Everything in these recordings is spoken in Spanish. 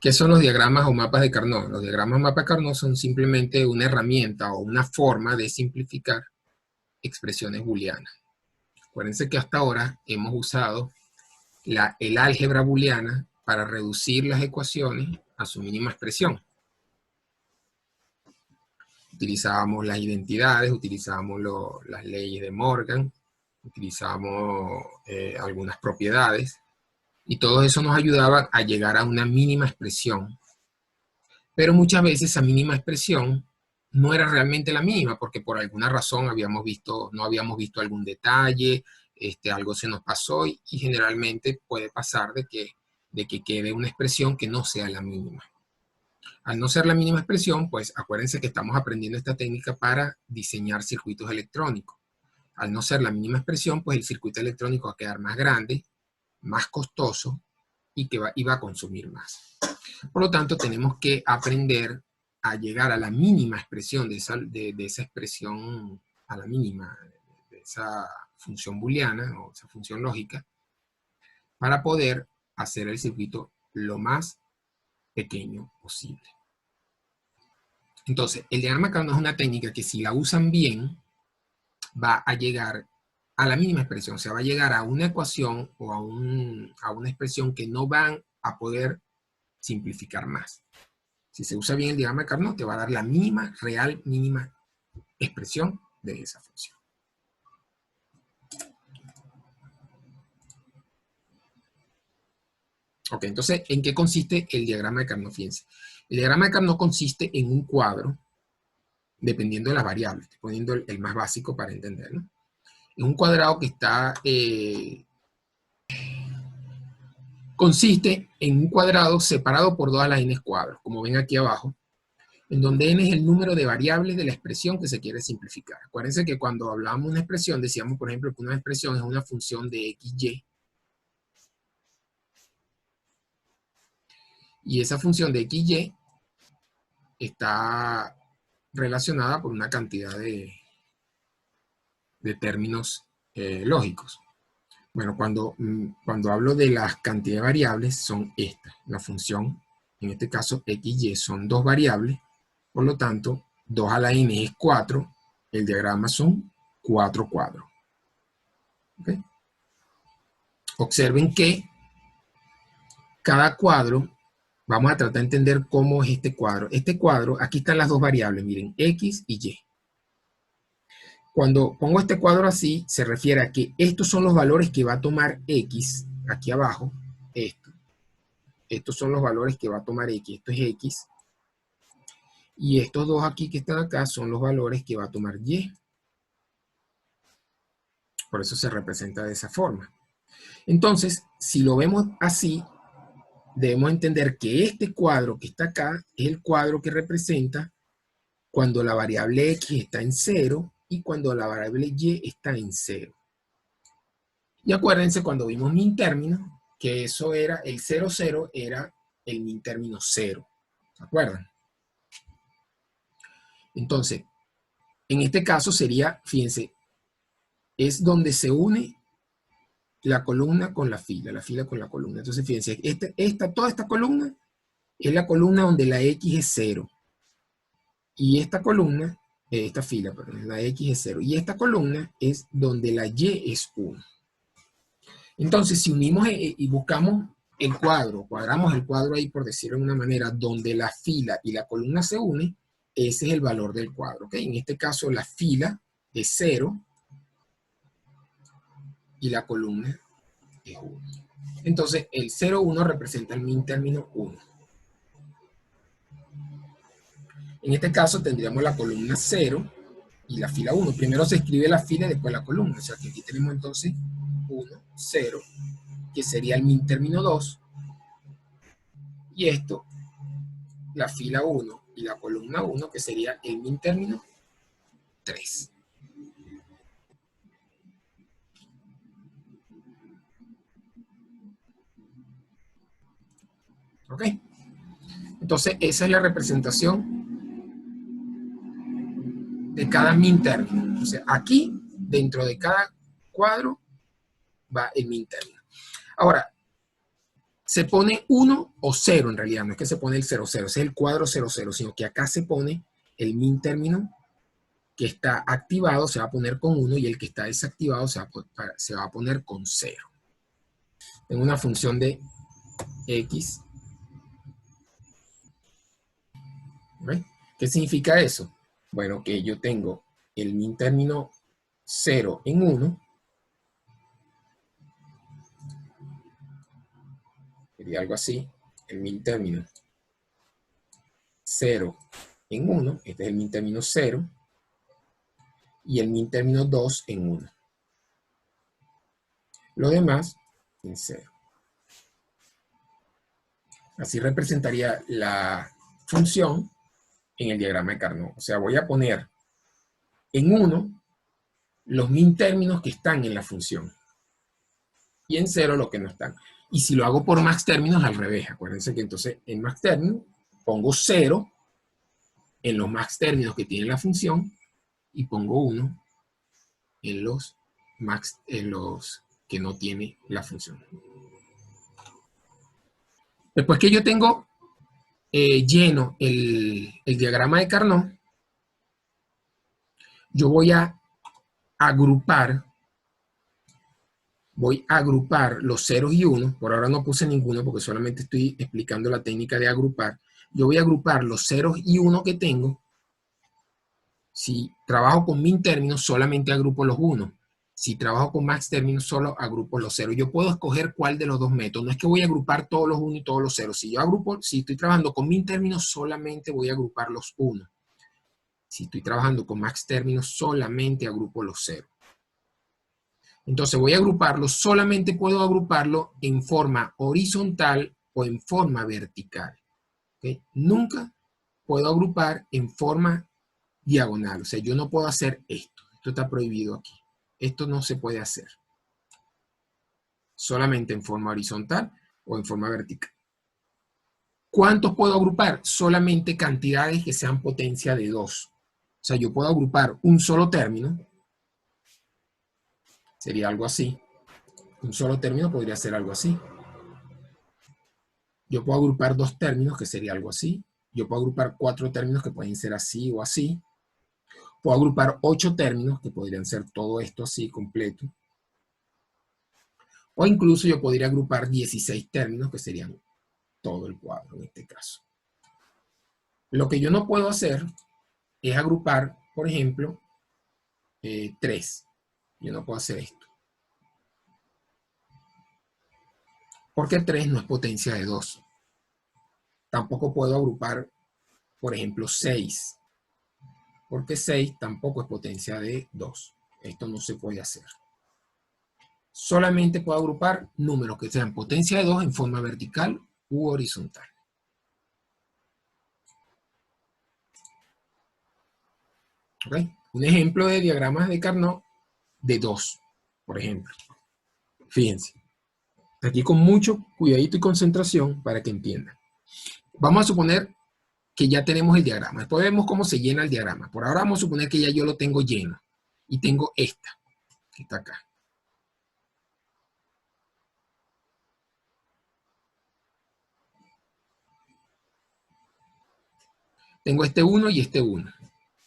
¿Qué son los diagramas o mapas de Carnot? Los diagramas o mapas de Carnot son simplemente una herramienta o una forma de simplificar expresiones booleanas. Acuérdense que hasta ahora hemos usado el álgebra booleana para reducir las ecuaciones a su mínima expresión. Utilizábamos las identidades, utilizábamos las leyes de Morgan, utilizábamos algunas propiedades, y todo eso nos ayudaba a llegar a una mínima expresión. Pero muchas veces esa mínima expresión no era realmente la mínima, porque por alguna razón no habíamos visto algún detalle, algo se nos pasó, y generalmente puede pasar de que quede una expresión que no sea la mínima. Al no ser la mínima expresión, pues acuérdense que estamos aprendiendo esta técnica para diseñar circuitos electrónicos. Al no ser la mínima expresión, pues el circuito electrónico va a quedar más grande, más costoso, y va a consumir más. Por lo tanto, tenemos que aprender a llegar a la mínima expresión de esa expresión, a la mínima, de esa función booleana o esa función lógica, para poder hacer el circuito lo más pequeño posible. Entonces, el diagrama de Carnot es una técnica que, si la usan bien, va a llegar a la mínima expresión, o sea, va a llegar a una ecuación o a una expresión que no van a poder simplificar más. Si se usa bien el diagrama de Carnot, te va a dar la mínima, real, mínima expresión de esa función. Ok, entonces, ¿en qué consiste el diagrama de Carnot? Fíjense. El diagrama de Carnot consiste en un cuadro, dependiendo de las variables. Estoy poniendo el más básico para entenderlo. Es un cuadrado que está... consiste en un cuadrado separado por todas las n cuadros, como ven aquí abajo, en donde n es el número de variables de la expresión que se quiere simplificar. Acuérdense que cuando hablábamos de una expresión, decíamos, por ejemplo, que una expresión es una función de xy. Y esa función de xy está relacionada por una cantidad de términos lógicos. Bueno, cuando hablo de las cantidades de variables, son estas. La función, en este caso xy, son dos variables. Por lo tanto, 2 a la n es 4. El diagrama son 4 cuadros. ¿Okay? Observen que cada cuadro, vamos a tratar de entender cómo es este cuadro. Este cuadro, aquí están las dos variables, miren, x y y. Cuando pongo este cuadro así, se refiere a que estos son los valores que va a tomar x, aquí abajo, esto. Estos son los valores que va a tomar x, esto es x. Y estos dos aquí que están acá son los valores que va a tomar y. Por eso se representa de esa forma. Entonces, si lo vemos así, debemos entender que este cuadro que está acá es el cuadro que representa cuando la variable x está en 0 y cuando la variable y está en 0. Y acuérdense cuando vimos min término, que eso era, el 0, 0 era el min término 0. ¿Se acuerdan? Entonces, en este caso sería, fíjense, es donde se une la columna con la fila con la columna. Entonces, fíjense, toda esta columna es la columna donde la x es 0. Y esta columna, esta fila, perdón, la x es 0. Y esta columna es donde la y es 1. Entonces, si unimos y buscamos el cuadro, cuadramos el cuadro ahí, por decirlo de una manera, donde la fila y la columna se unen, ese es el valor del cuadro. ¿Okay? En este caso, la fila es 0 y la columna es 1. Entonces, el 0, 1 representa el min término 1. En este caso, tendríamos la columna 0 y la fila 1. Primero se escribe la fila y después la columna. O sea que aquí tenemos entonces 1, 0, que sería el min término 2. Y esto, la fila 1 y la columna 1, que sería el min término 3. ¿Ok? Entonces, esa es la representación de cada min término. O sea, aquí, dentro de cada cuadro, va el min término. Ahora, se pone 1 o 0 en realidad, no es que se pone el 0, 0, ese es el cuadro 0, 0, sino que acá se pone el min término que está activado, se va a poner con 1 y el que está desactivado se va a poner con 0. Tengo una función de x. ¿Ve? ¿Qué significa eso? Bueno, que yo tengo el min término 0 en 1. Sería algo así. El min término 0 en 1. Este es el min término 0. Y el min término 2 en 1. Lo demás en 0. Así representaría la función en el diagrama de Carnot. O sea, voy a poner en 1 los min términos que están en la función y en 0 los que no están. Y si lo hago por max términos, al revés. Acuérdense que entonces en max términos pongo 0 en los max términos que tiene la función y pongo 1 en los que no tiene la función. Después que yo tengo lleno el diagrama de Carnot, yo voy a agrupar los ceros y unos. Por ahora no puse ninguno porque solamente estoy explicando la técnica de agrupar. Yo voy a agrupar los ceros y uno que tengo. Si trabajo con min términos, solamente agrupo los unos. Si trabajo con max términos, solo agrupo los ceros. Yo puedo escoger cuál de los dos métodos. No es que voy a agrupar todos los unos y todos los ceros. Si estoy trabajando con min términos, solamente voy a agrupar los unos. Si estoy trabajando con max términos, solamente agrupo los ceros. Entonces voy a agruparlo, solamente puedo agruparlo en forma horizontal o en forma vertical. ¿Okay? Nunca puedo agrupar en forma diagonal. O sea, yo no puedo hacer esto. Esto está prohibido aquí. Esto no se puede hacer. Solamente en forma horizontal o en forma vertical. ¿Cuántos puedo agrupar? Solamente cantidades que sean potencia de 2. O sea, yo puedo agrupar un solo término. Sería algo así. Un solo término podría ser algo así. Yo puedo agrupar 2 términos, que sería algo así. Yo puedo agrupar 4 términos, que pueden ser así o así. Puedo agrupar 8 términos, que podrían ser todo esto así, completo. O incluso yo podría agrupar 16 términos, que serían todo el cuadro en este caso. Lo que yo no puedo hacer es agrupar, por ejemplo, 3. Yo no puedo hacer esto. Porque 3 no es potencia de 2. Tampoco puedo agrupar, por ejemplo, 6. Porque 6 tampoco es potencia de 2. Esto no se puede hacer. Solamente puedo agrupar números que sean potencia de 2 en forma vertical u horizontal. ¿Okay? Un ejemplo de diagramas de Carnot de 2, por ejemplo. Fíjense. Aquí con mucho cuidadito y concentración para que entiendan. Vamos a suponer que ya tenemos el diagrama. Después vemos cómo se llena el diagrama. Por ahora vamos a suponer que ya yo lo tengo lleno. Y tengo esta, que está acá. Tengo este 1 y este 1.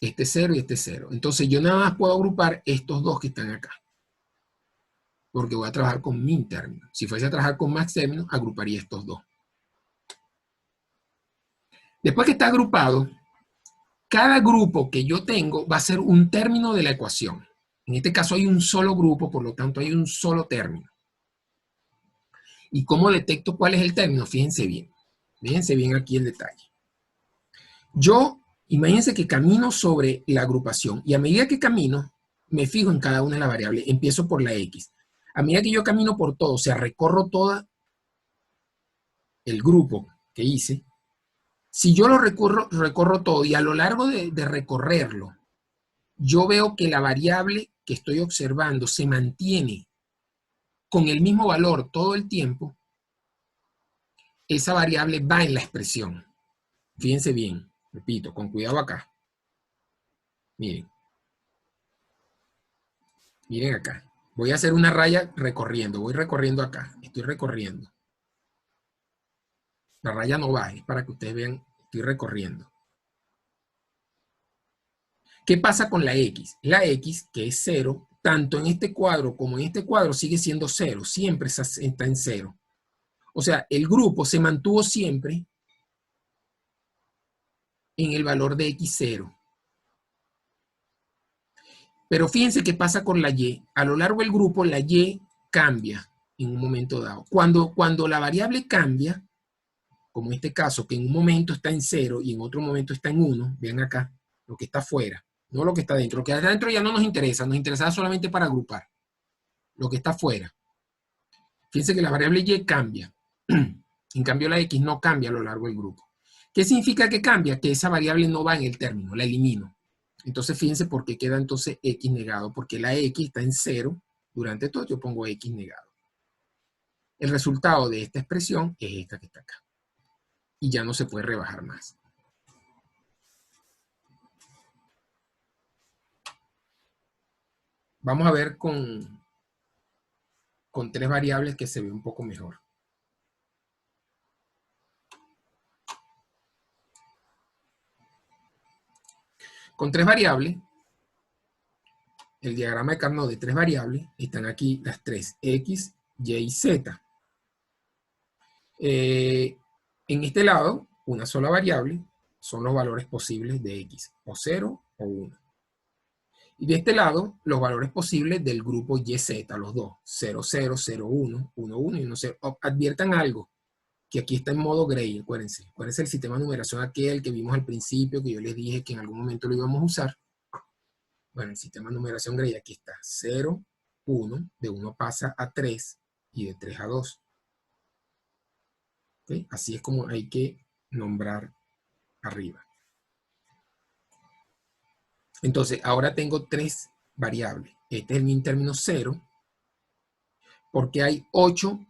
Este 0 y este 0. Entonces yo nada más puedo agrupar estos dos que están acá. Porque voy a trabajar con min término. Si fuese a trabajar con max término, agruparía estos dos. Después que está agrupado, cada grupo que yo tengo va a ser un término de la ecuación. En este caso hay un solo grupo, por lo tanto hay un solo término. ¿Y cómo detecto cuál es el término? Fíjense bien. Fíjense bien aquí el detalle. Yo, imagínense que camino sobre la agrupación y a medida que camino, me fijo en cada una de las variables. Empiezo por la X. A medida que yo camino por todo, o sea, recorro todo el grupo que hice. Si yo lo recorro todo y a lo largo de recorrerlo, yo veo que la variable que estoy observando se mantiene con el mismo valor todo el tiempo, esa variable va en la expresión. Fíjense bien, repito, con cuidado acá. Miren. Miren acá. Voy a hacer una raya recorriendo. Voy recorriendo acá. Estoy recorriendo. La raya no va, es para que ustedes vean, estoy recorriendo. ¿Qué pasa con la X? La X, que es 0, tanto en este cuadro como en este cuadro sigue siendo 0, siempre está en 0. O sea, el grupo se mantuvo siempre en el valor de X0. Pero fíjense qué pasa con la Y. A lo largo del grupo, la Y cambia en un momento dado. Cuando la variable cambia, como en este caso, que en un momento está en 0 y en otro momento está en 1, vean acá, lo que está afuera, no lo que está dentro. Lo que está dentro ya no nos interesa solamente para agrupar. Lo que está afuera. Fíjense que la variable Y cambia. En cambio, la X no cambia a lo largo del grupo. ¿Qué significa que cambia? Que esa variable no va en el término, la elimino. Entonces, fíjense por qué queda entonces X negado, porque la X está en 0 durante todo, yo pongo X negado. El resultado de esta expresión es esta que está acá. Y ya no se puede rebajar más. Vamos a ver con 3 variables que se ve un poco mejor. Con 3 variables, el diagrama de Carnot de 3 variables, están aquí las 3, X, Y y Z. En este lado, una sola variable son los valores posibles de X, o 0 o 1. Y de este lado, los valores posibles del grupo YZ, los dos, 0, 0, 0, 1, 1, 1 y 1, 0. Adviertan algo, que aquí está en modo gray, acuérdense. Acuérdense el sistema de numeración aquel que vimos al principio, que yo les dije que en algún momento lo íbamos a usar. Bueno, el sistema de numeración gray aquí está, 0, 1, de 1 pasa a 3 y de 3 a 2. ¿Okay? Así es como hay que nombrar arriba. Entonces, ahora tengo 3 variables. Este es el min término 0, porque hay 8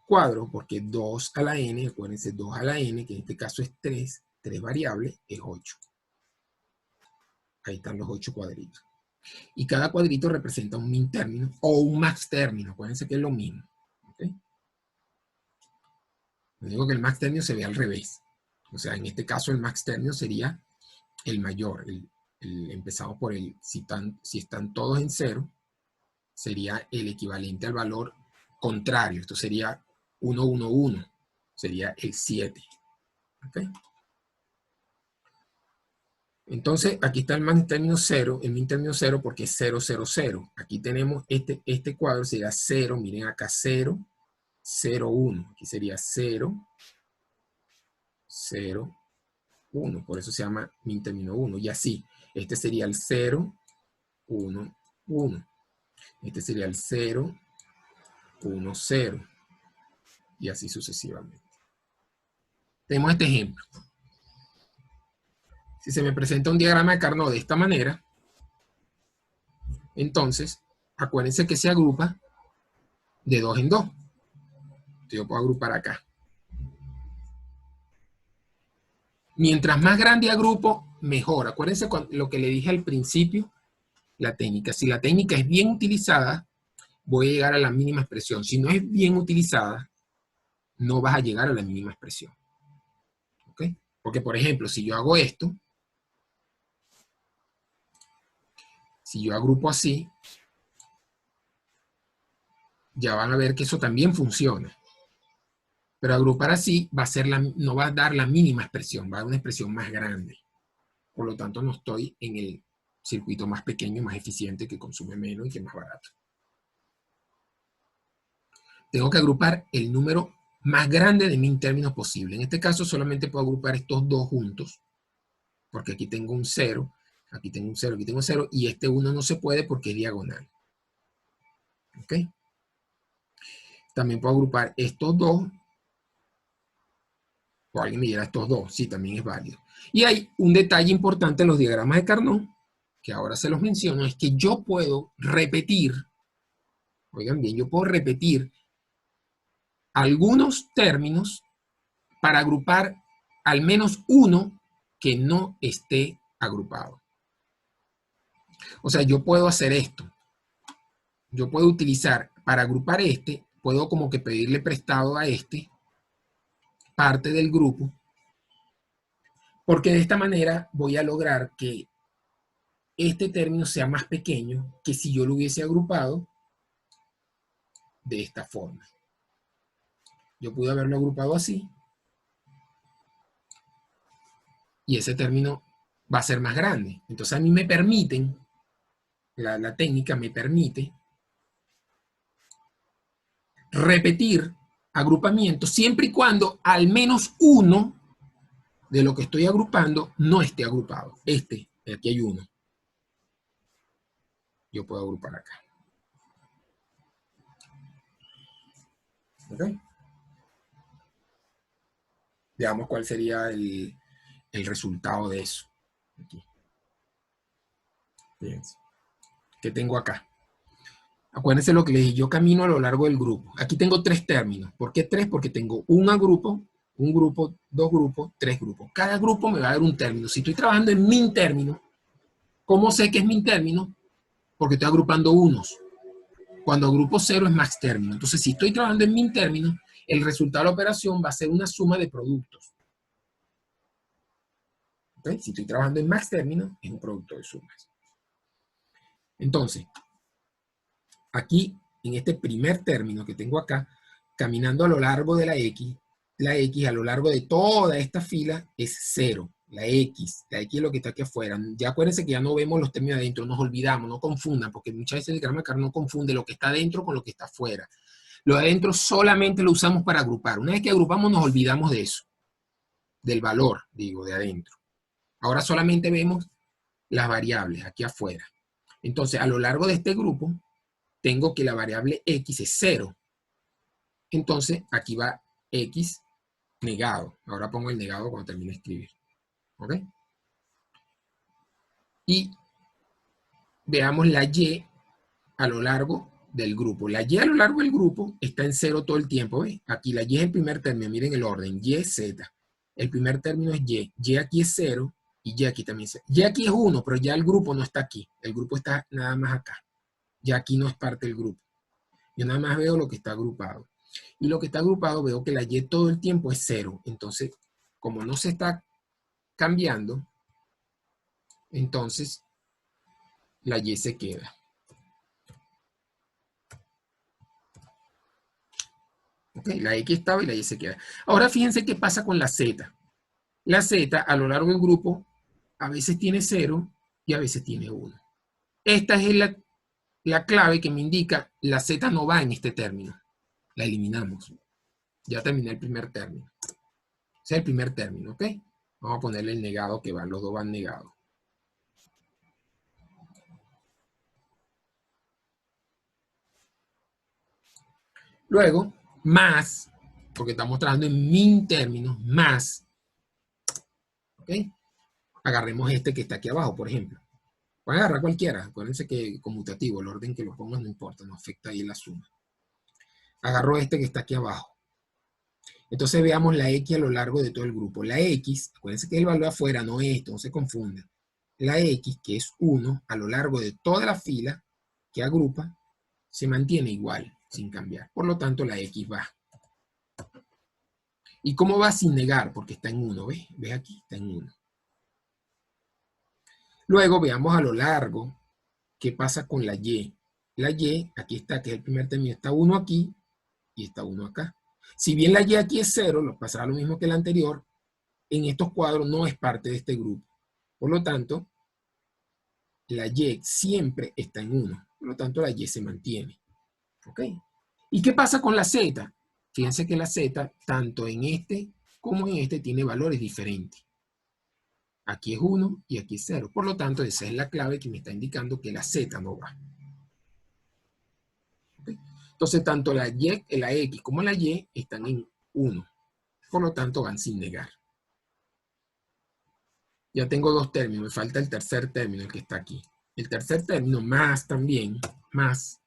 cuadros, porque 2 a la n, acuérdense, 2 a la n, que en este caso es 3 variables, es 8. Ahí están los 8 cuadritos. Y cada cuadrito representa un min término o un max término, acuérdense que es lo mismo. ¿Okay? No digo que el max término se ve al revés. O sea, en este caso el max término sería el mayor. Empezamos por el, si están todos en 0, sería el equivalente al valor contrario. Esto sería 1, 1, 1. Sería el 7. ¿Okay? Entonces, aquí está el min término 0, el min término 0 porque es 0, 0, 0. Aquí tenemos este cuadro, sería 0, miren acá 0, 0, 1. Aquí sería 0, 0, 1. Por eso se llama min término 1. Y así, este sería el 0, 1, 1. Este sería el 0, 1, 0. Y así sucesivamente. Tenemos este ejemplo. Si se me presenta un diagrama de Carnot de esta manera, entonces, acuérdense que se agrupa de 2 en 2. Entonces yo puedo agrupar acá. Mientras más grande agrupo, mejor. Acuérdense lo que le dije al principio, la técnica. Si la técnica es bien utilizada, voy a llegar a la mínima expresión. Si no es bien utilizada, no vas a llegar a la mínima expresión. ¿Ok? Porque, por ejemplo, si yo hago esto, si yo agrupo así, ya van a ver que eso también funciona. Pero agrupar así no va a dar la mínima expresión, va a dar una expresión más grande. Por lo tanto, no estoy en el circuito más pequeño, más eficiente, que consume menos y que es más barato. Tengo que agrupar el número más grande de min términos posible. En este caso, solamente puedo agrupar estos dos juntos, porque aquí tengo un 0, aquí tengo un 0, aquí tengo un 0, y este 1 no se puede porque es diagonal. ¿Ok? También puedo agrupar estos dos, o alguien me dirá estos dos, sí, también es válido. Y hay un detalle importante en los diagramas de Carnot, que ahora se los menciono, es que yo puedo repetir, oigan bien, yo puedo repetir algunos términos para agrupar al menos uno que no esté agrupado. O sea, yo puedo hacer esto. Yo puedo utilizar, para agrupar este, puedo como que pedirle prestado a este parte del grupo, porque de esta manera voy a lograr que este término sea más pequeño que si yo lo hubiese agrupado de esta forma. Yo pude haberlo agrupado así, y ese término va a ser más grande. Entonces a mí me permiten, la técnica me permite repetir agrupamientos siempre y cuando al menos uno de lo que estoy agrupando no esté agrupado. Aquí hay uno. Yo puedo agrupar acá. ¿Ok? Veamos cuál sería el resultado de eso. Aquí. Fíjense. ¿Qué tengo acá? Acuérdense lo que les dije, yo camino a lo largo del grupo. Aquí tengo 3 términos. ¿Por qué 3? Porque tengo un grupo, 2 grupos, 3 grupos. Cada grupo me va a dar un término. Si estoy trabajando en min término, ¿cómo sé que es min término? Porque estoy agrupando unos. Cuando agrupo 0 es max término. Entonces, si estoy trabajando en min término, el resultado de la operación va a ser una suma de productos. ¿Okay? Si estoy trabajando en max término, es un producto de sumas. Entonces, aquí, en este primer término que tengo acá, caminando a lo largo de la X a lo largo de toda esta fila es 0. La X es lo que está aquí afuera. Ya acuérdense que ya no vemos los términos adentro, nos olvidamos, no confundan, porque muchas veces el gramacar no confunde lo que está adentro con lo que está afuera. Lo de adentro solamente lo usamos para agrupar. Una vez que agrupamos nos olvidamos de eso, del valor, digo, de adentro. Ahora solamente vemos las variables aquí afuera. Entonces, a lo largo de este grupo, tengo que la variable X es 0. Entonces, aquí va X negado. Ahora pongo el negado cuando termine de escribir. ¿Ok? Y veamos la Y a lo largo del grupo. La Y a lo largo del grupo está en 0 todo el tiempo. ¿Ves? Aquí la Y es el primer término. Miren el orden. Y, Z. El primer término es Y. Y aquí es 0 y Y aquí también es 0. Y aquí es 1, pero ya el grupo no está aquí. El grupo está nada más acá. Ya aquí no es parte del grupo. Yo nada más veo lo que está agrupado. Y lo que está agrupado veo que la Y todo el tiempo es 0. Entonces, como no se está cambiando, entonces la Y se queda. ¿Okay? La X estaba y la Y se queda. Ahora fíjense qué pasa con la Z. La Z a lo largo del grupo a veces tiene 0 y a veces tiene 1. Esta es la clave que me indica la Z no va en este término. La eliminamos. Ya terminé el primer término. Ese es el primer término, ¿ok? Vamos a ponerle el negado que va, los dos van negados. Luego, más, porque estamos trabajando en min términos, más, ¿ok? Agarremos este que está aquí abajo, por ejemplo. Pueden agarrar cualquiera, acuérdense que conmutativo, el orden que lo pongas no importa, no afecta ahí la suma. Agarro este que está aquí abajo. Entonces veamos la X a lo largo de todo el grupo. La X, acuérdense que el valor afuera, no esto, no se confunda. La X, que es 1, a lo largo de toda la fila que agrupa, se mantiene igual, sin cambiar. Por lo tanto, la X va. ¿Y cómo va sin negar? Porque está en 1, ¿ves? ¿Ves aquí? Está en 1. Luego veamos a lo largo qué pasa con la Y. La Y, aquí está, que es el primer término, está 1 aquí y está 1 acá. Si bien la Y aquí es 0, lo pasará lo mismo que el anterior, en estos cuadros no es parte de este grupo. Por lo tanto, la Y siempre está en 1. Por lo tanto, la Y se mantiene. ¿Ok? ¿Y qué pasa con la Z? Fíjense que la Z, tanto en este como en este, tiene valores diferentes. Aquí es 1 y aquí es 0. Por lo tanto, esa es la clave que me está indicando que la Z no va. ¿Okay? Entonces, tanto la X como la Y están en 1. Por lo tanto, van sin negar. Ya tengo 2 términos. Me falta el tercer término, el que está aquí. El tercer término, más también, más.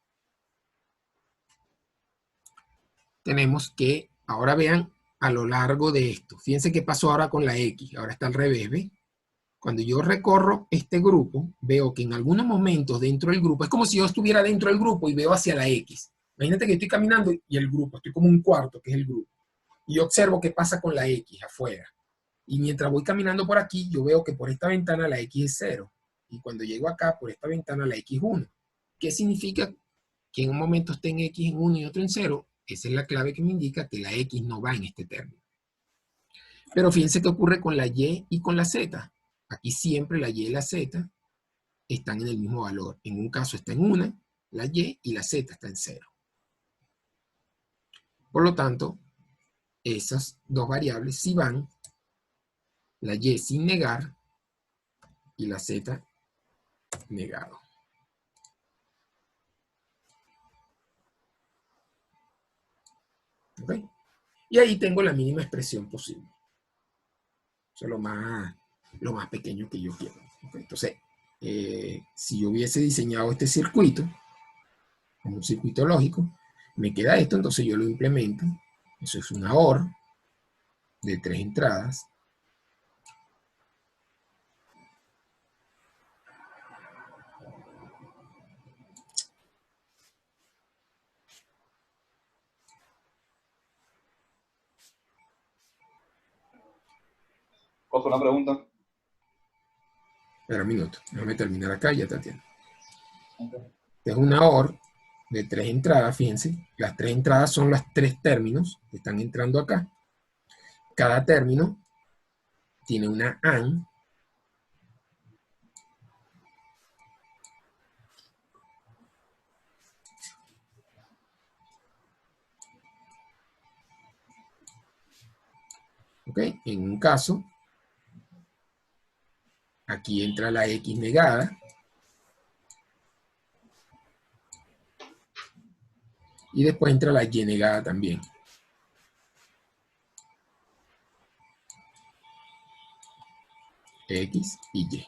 Tenemos que, ahora vean, a lo largo de esto. Fíjense qué pasó ahora con la X. Ahora está al revés, ¿ves? Cuando yo recorro este grupo, veo que en algunos momentos dentro del grupo, es como si yo estuviera dentro del grupo y veo hacia la X. Imagínate que estoy caminando y el grupo, estoy como un cuarto, que es el grupo. Y yo observo qué pasa con la X afuera. Y mientras voy caminando por aquí, yo veo que por esta ventana la X es 0. Y cuando llego acá, por esta ventana la X es 1. ¿Qué significa que en un momento esté en X en 1 y otro en 0? Esa es la clave que me indica que la X no va en este término. Pero fíjense qué ocurre con la Y y con la Z. Aquí siempre la Y y la Z están en el mismo valor. En un caso está en 1, la Y, y la Z está en 0. Por lo tanto, esas dos variables sí van, la Y sin negar y la Z negado. ¿Ok? Y ahí tengo la mínima expresión posible. Eso es lo más pequeño que yo quiero. ¿Ok? Entonces, si yo hubiese diseñado este circuito, como un circuito lógico, me queda esto, entonces yo lo implemento. Eso es una OR de 3 entradas. ¿Cuál fue la pregunta? Espera un minuto, déjame terminar acá y ya te atiendo. Okay. Es una OR de 3 entradas, fíjense. Las 3 entradas son los 3 términos que están entrando acá. Cada término tiene una AND. ¿Ok? En un caso, aquí entra la X negada. Y después entra la Y negada también. X y Y.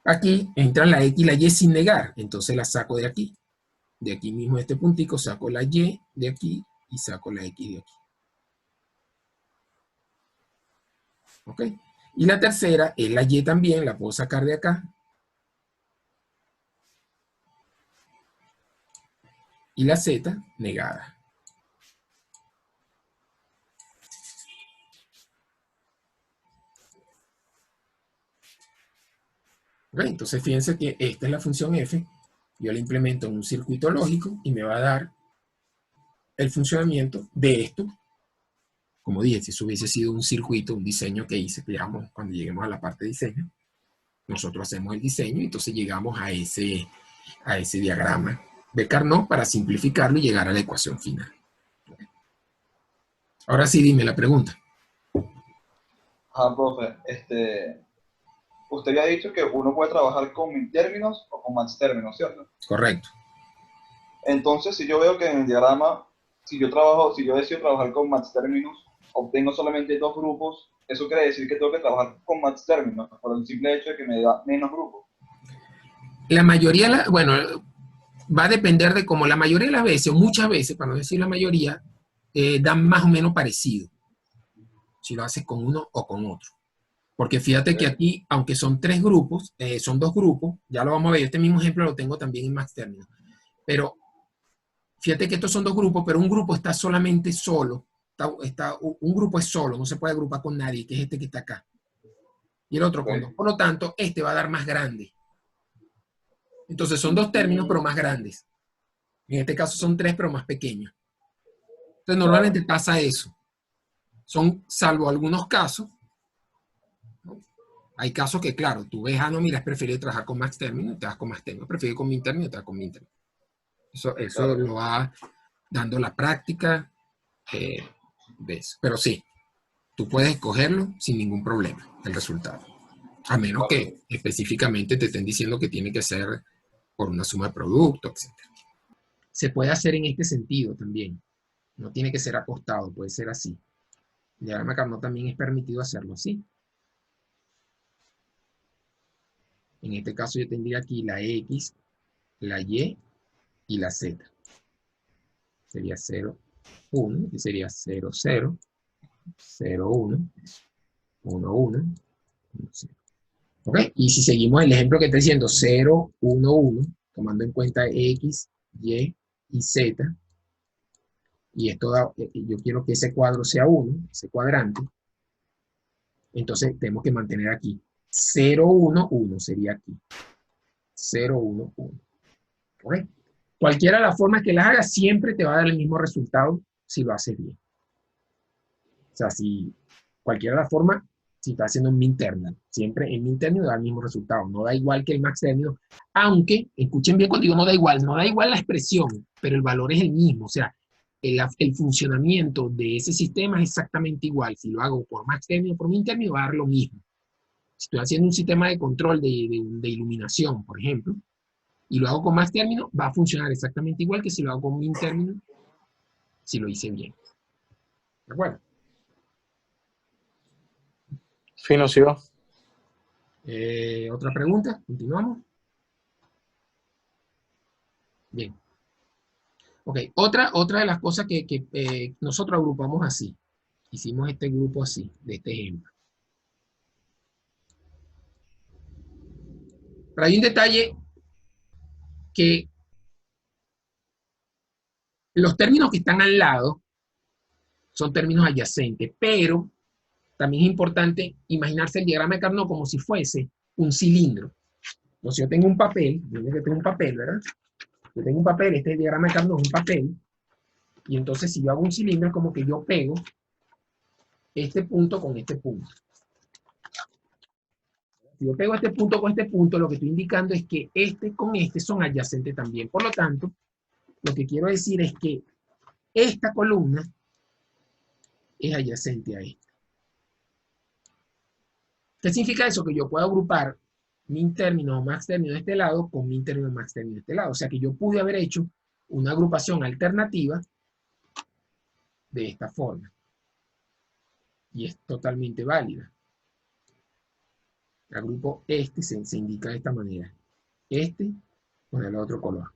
Aquí entra la X y la Y sin negar. Entonces la saco de aquí. De aquí mismo, de este puntico, saco la Y de aquí y saco la X de aquí. ¿Ok? Y la tercera es la Y también, la puedo sacar de acá. Y la Z negada. ¿Ok? Entonces fíjense que esta es la función f. Yo la implemento en un circuito lógico y me va a dar el funcionamiento de esto. Como dije, si eso hubiese sido un circuito, un diseño que hice, digamos, cuando lleguemos a la parte de diseño, nosotros hacemos el diseño y entonces llegamos a ese diagrama de Carnot para simplificarlo y llegar a la ecuación final. Ahora sí, dime la pregunta. Ah, profe, usted había dicho que uno puede trabajar con min términos o con max términos, ¿cierto? Correcto. Entonces, si yo veo que en el diagrama, si yo decido trabajar con max términos, obtengo solamente 2 grupos, eso quiere decir que tengo que trabajar con max términos, por el simple hecho de que me da menos grupos. La mayoría, bueno, va a depender de cómo la mayoría de las veces, o muchas veces, para no decir la mayoría, dan más o menos parecido, si lo haces con uno o con otro. Porque fíjate que ¿Okay? aquí, aunque son 3 grupos, son 2 grupos, ya lo vamos a ver, este mismo ejemplo lo tengo también en max términos, pero fíjate que estos son 2 grupos, pero un grupo está solamente solo, un grupo es solo, no se puede agrupar con nadie, que es este que está acá, y el otro con 2. ¿Okay? Por lo tanto, este va a dar más grande. Entonces son 2 términos, pero más grandes. En este caso son 3, pero más pequeños. Entonces normalmente Claro. pasa eso. Son, salvo algunos casos, ¿no? Hay casos que, claro, tú ves, no, mira, es preferible trabajar con max término, te vas con max término, prefiero con min término, te vas con min término. Eso Claro. lo va dando la práctica de eso. Pero sí, tú puedes escogerlo sin ningún problema, el resultado. A menos Claro. que específicamente te estén diciendo que tiene que ser por una suma de producto, etc. Se puede hacer en este sentido también. No tiene que ser acostado, puede ser así. El diagrama Carnot también es permitido hacerlo así. En este caso yo tendría aquí la X, la Y y la Z. Sería 0, 1, y sería 0, 0, 0, 1, 1, 1, 0. ¿Ok? Y si seguimos el ejemplo que está diciendo 0, 1, 1, tomando en cuenta X, Y y Z, y esto da, yo quiero que ese cuadro sea 1, ese cuadrante, entonces tenemos que mantener aquí 0, 1, 1 sería aquí. 0, 1, 1. ¿Ok? Cualquiera de las formas que las hagas siempre te va a dar el mismo resultado si lo haces bien. O sea, si cualquiera de las formas, si estás haciendo un min terminal, siempre el min terminal da el mismo resultado. No da igual que el max terminal, aunque, escuchen bien cuando digo no da igual la expresión, pero el valor es el mismo. O sea, el funcionamiento de ese sistema es exactamente igual. Si lo hago por max terminal o por min terminal, va a dar lo mismo. Si estoy haciendo un sistema de control de iluminación, por ejemplo, y lo hago con max término, va a funcionar exactamente igual que si lo hago con min término, si lo hice bien. ¿De acuerdo? Fino, sí va. ¿Otra pregunta? ¿Continuamos? Bien. Ok, otra de las cosas que nosotros agrupamos así. Hicimos este grupo así, de este ejemplo. Pero hay un detalle que los términos que están al lado son términos adyacentes, pero también es importante imaginarse el diagrama de Carnot como si fuese un cilindro. Entonces yo tengo un papel, yo tengo un papel, ¿verdad? Yo tengo un papel, este diagrama de Carnot es un papel, y entonces si yo hago un cilindro es como que yo pego este punto con este punto. Si yo pego este punto con este punto, lo que estoy indicando es que este con este son adyacentes también. Por lo tanto, lo que quiero decir es que esta columna es adyacente a esta. ¿Qué significa eso? Que yo puedo agrupar min término o max término de este lado con min término o max término de este lado. O sea que yo pude haber hecho una agrupación alternativa de esta forma. Y es totalmente válida. Agrupo este, se indica de esta manera. Este con el otro color.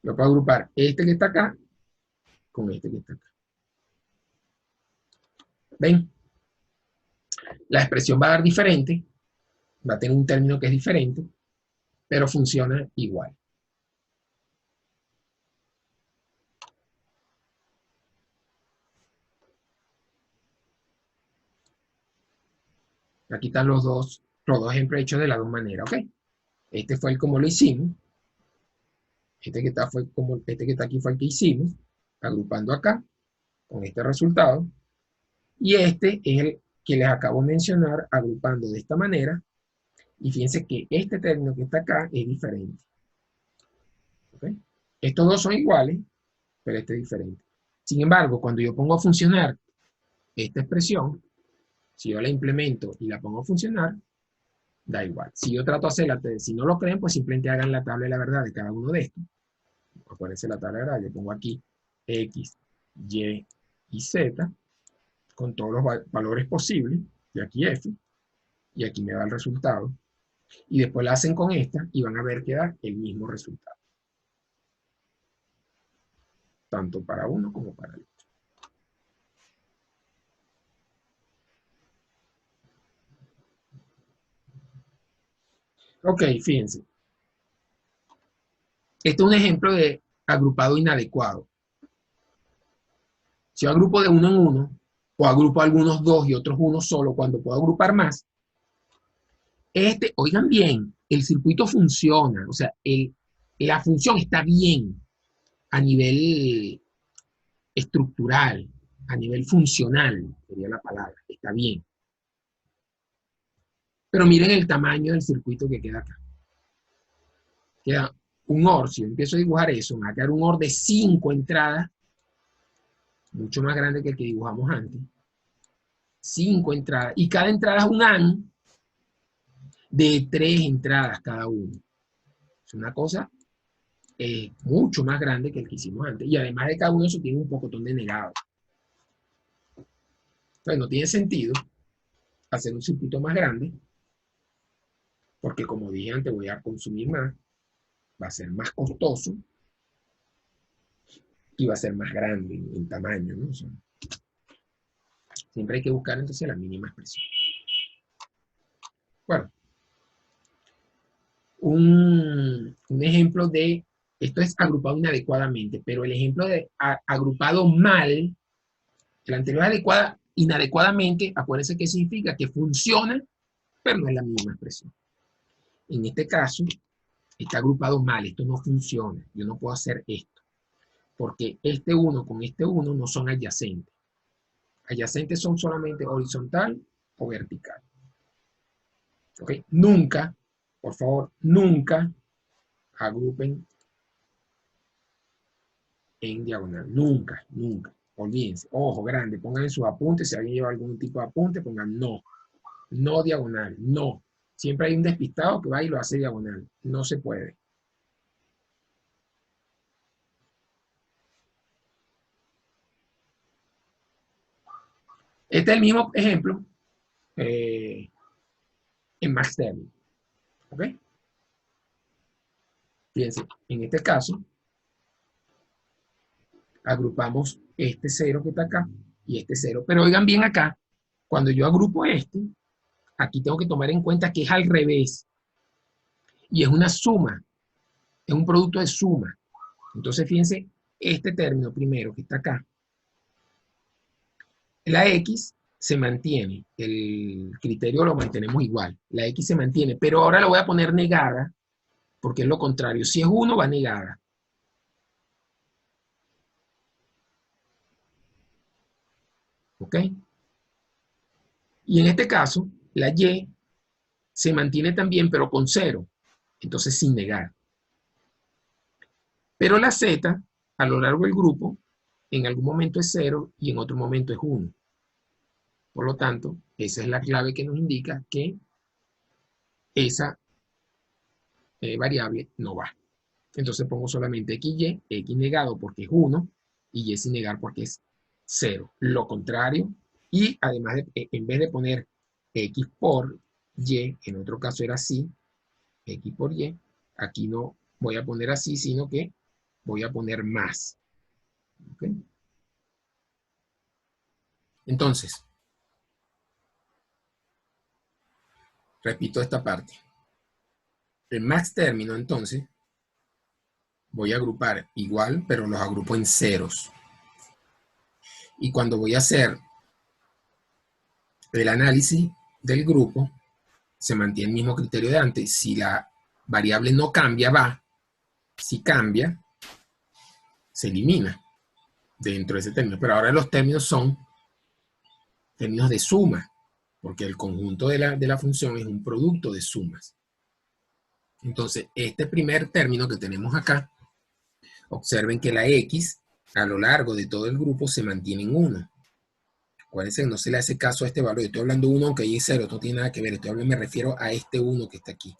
Yo puedo agrupar este que está acá con este que está acá. ¿Ven? La expresión va a dar diferente, va a tener un término que es diferente, pero funciona igual. Aquí están los dos ejemplos hechos de la dos maneras, ¿ok? Este fue el como lo hicimos. Este que está aquí fue el que hicimos, agrupando acá, con este resultado. Y este es el que les acabo de mencionar, agrupando de esta manera. Y fíjense que este término que está acá es diferente. ¿Okay? Estos dos son iguales, pero este es diferente. Sin embargo, cuando yo pongo a funcionar esta expresión, si yo la implemento y la pongo a funcionar, da igual. Si yo trato de hacerla, si no lo creen, pues simplemente hagan la tabla de la verdad de cada uno de estos. Acuérdense la tabla de la verdad, yo pongo aquí X, Y y Z, con todos los valores posibles, y aquí F, y aquí me da el resultado. Y después la hacen con esta y van a ver que da el mismo resultado. Tanto para uno como para el otro. Ok, fíjense. Este es un ejemplo de agrupado inadecuado. Si yo agrupo de uno en uno, o agrupo algunos dos y otros uno solo, cuando puedo agrupar más, oigan bien, el circuito funciona, o sea, la función está bien a nivel estructural, a nivel funcional, sería la palabra, está bien. Pero miren el tamaño del circuito que queda acá. Queda un OR, si yo empiezo a dibujar eso, me va a quedar un OR de 5 entradas, mucho más grande que el que dibujamos antes. 5 entradas, y cada entrada es un AND de 3 entradas cada uno. Es una cosa mucho más grande que el que hicimos antes. Y además de cada uno de esos tiene un pocotón de negados. Entonces no tiene sentido hacer un circuito más grande, porque como dije antes, voy a consumir más, va a ser más costoso y va a ser más grande en tamaño, ¿no? O sea, siempre hay que buscar entonces la mínima expresión. Bueno, un ejemplo de, esto es agrupado inadecuadamente, pero el ejemplo de agrupado mal, el anterior es inadecuadamente, acuérdense que significa que funciona, pero no es la misma expresión. En este caso, está agrupado mal, esto no funciona, yo no puedo hacer esto, porque este 1 con este 1 no son adyacentes. Adyacentes son solamente horizontal o vertical. ¿Ok? Nunca, por favor, nunca agrupen en diagonal. Nunca, nunca. Olvídense. Ojo grande, pongan en sus apuntes. Si alguien lleva algún tipo de apunte, pongan no. No diagonal, no. Siempre hay un despistado que va y lo hace diagonal. No se puede. Este es el mismo ejemplo en Max Term. ¿Ok? Fíjense, en este caso, agrupamos este 0 que está acá y este 0. Pero oigan bien acá, cuando yo agrupo este, aquí tengo que tomar en cuenta que es al revés. Y es una suma, es un producto de suma. Entonces, fíjense, este término primero que está acá, la X se mantiene, el criterio lo mantenemos igual, la X se mantiene, pero ahora la voy a poner negada, porque es lo contrario, si es 1 va negada. ¿Ok? Y en este caso, la Y se mantiene también, pero con 0, entonces sin negar. Pero la Z, a lo largo del grupo, en algún momento es 0 y en otro momento es 1. Por lo tanto, esa es la clave que nos indica que esa variable no va. Entonces pongo solamente XY, X negado porque es 1 y Y sin negar porque es 0. Lo contrario, y además en vez de poner X por Y, en otro caso era así, X por Y, aquí no voy a poner así, sino que voy a poner más. ¿Okay? Entonces, repito esta parte. El max término, entonces, voy a agrupar igual, pero los agrupo en ceros. Y cuando voy a hacer el análisis del grupo, se mantiene el mismo criterio de antes. Si la variable no cambia, va. Si cambia, se elimina dentro de ese término. Pero ahora los términos son términos de suma, porque el conjunto de la función es un producto de sumas. Entonces, este primer término que tenemos acá, observen que la X a lo largo de todo el grupo se mantiene en 1. Acuérdense que no se le hace caso a este valor. Yo estoy hablando 1, aunque ahí es 0, no tiene nada que ver. Me refiero a este 1 que está aquí.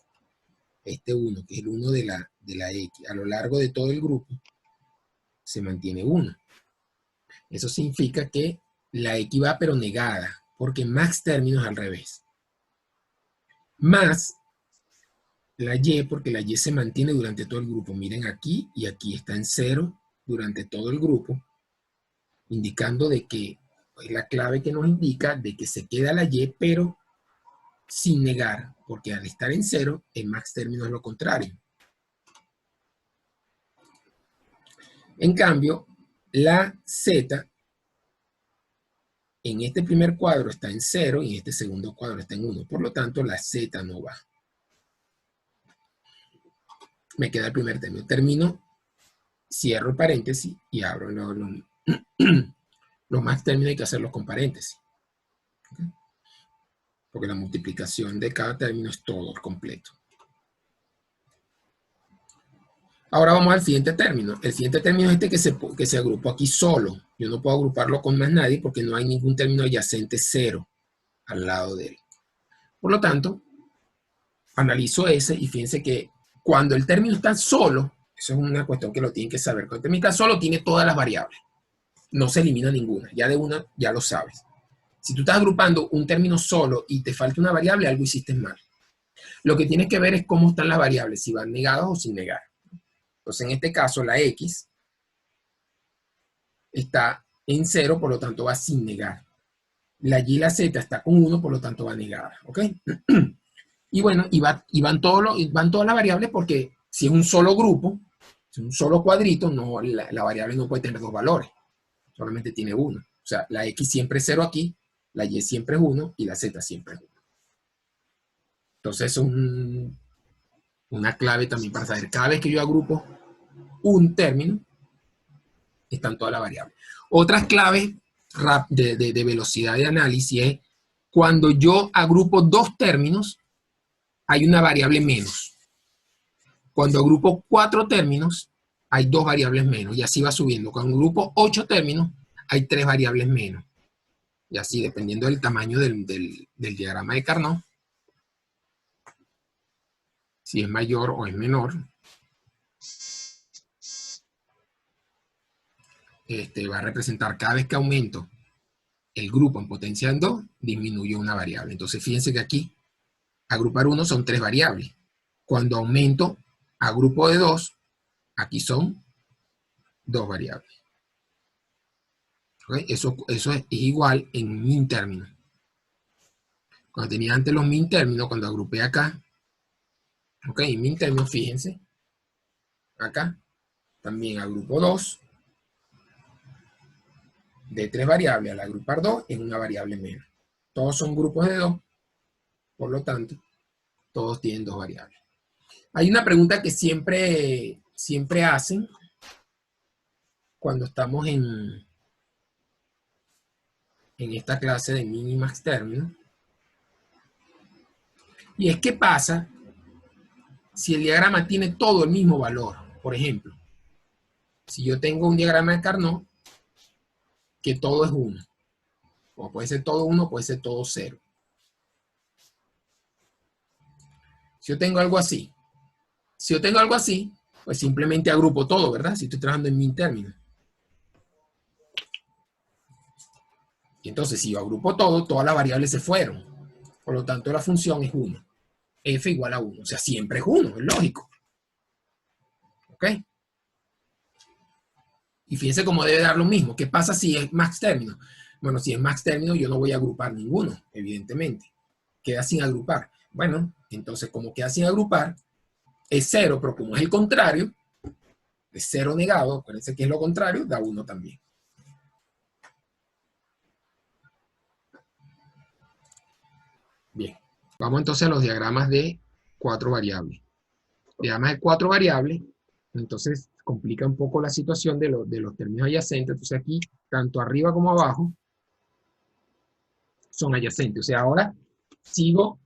Este 1, que es el 1 de la X. A lo largo de todo el grupo se mantiene 1. Eso significa que la X va pero negada, porque max término es al revés. Más la Y, porque la Y se mantiene durante todo el grupo. Miren aquí y aquí está en 0 durante todo el grupo, indicando de que es la clave que nos indica de que se queda la Y, pero sin negar, porque al estar en 0, el max término es lo contrario. En cambio, la Z en este primer cuadro está en 0 y en este segundo cuadro está en 1. Por lo tanto, la Z no va. Me queda el primer término. Termino, cierro el paréntesis y abro los max términos hay que hacerlos con paréntesis. ¿Okay? Porque la multiplicación de cada término es todo, completo. Ahora vamos al siguiente término. El siguiente término es este que se agrupó aquí solo. Yo no puedo agruparlo con más nadie porque no hay ningún término adyacente 0 al lado de él. Por lo tanto, analizo ese y fíjense que cuando el término está solo, eso es una cuestión que lo tienen que saber. Cuando el término está solo, tiene todas las variables. No se elimina ninguna. Ya de una, ya lo sabes. Si tú estás agrupando un término solo y te falta una variable, algo hiciste mal. Lo que tienes que ver es cómo están las variables, si van negadas o sin negar. Entonces, en este caso, la X está en 0, por lo tanto va sin negar. La Y y la Z está con 1, por lo tanto va negada. ¿Ok? Y bueno, van todas las variables porque si es un solo grupo, si es un solo cuadrito, no, la variable no puede tener dos valores, solamente tiene uno. O sea, la X siempre es 0 aquí, la Y siempre es 1 y la Z siempre es 1. Entonces es una clave también para saber, cada vez que yo agrupo un término, están todas las variables. Otras claves de velocidad de análisis es cuando yo agrupo dos términos, hay una variable menos. Cuando agrupo 4 términos, hay 2 variables menos, y así va subiendo. Cuando agrupo 8 términos, hay 3 variables menos. Y así, dependiendo del tamaño del diagrama de Carnot, si es mayor o es menor, va a representar cada vez que aumento el grupo en potencia en 2, disminuye una variable. Entonces, fíjense que aquí, agrupar 1 son 3 variables. Cuando aumento a grupo de 2, aquí son 2 variables. ¿Okay? Eso es igual en min términos. Cuando tenía antes los min términos, cuando agrupé acá, ok, en min términos, fíjense, acá, también agrupo 2, de 3 variables al agrupar 2 es una variable menos. Todos son grupos de 2, por lo tanto, todos tienen 2 variables. Hay una pregunta que siempre hacen cuando estamos en esta clase de min y max términos. Y es, ¿qué pasa si el diagrama tiene todo el mismo valor? Por ejemplo, si yo tengo un diagrama de Carnot que todo es 1, o puede ser todo 1, puede ser todo 0. Si yo tengo algo así, pues simplemente agrupo todo, ¿verdad? Si estoy trabajando en min términos. Y entonces, si yo agrupo todo, todas las variables se fueron. Por lo tanto, la función es 1. F igual a 1. O sea, siempre es 1, es lógico. ¿Ok? Y fíjense cómo debe dar lo mismo. ¿Qué pasa si es max término? Bueno, si es max término, yo no voy a agrupar ninguno, evidentemente. Queda sin agrupar. Bueno, entonces, como queda sin agrupar, es 0, pero como es el contrario, es 0 negado, acuérdense que es lo contrario, da 1 también. Bien, vamos entonces a los diagramas de 4 variables. Diagramas de 4 variables, entonces complica un poco la situación de los términos adyacentes. Entonces aquí, tanto arriba como abajo, son adyacentes. O sea, ahora sigo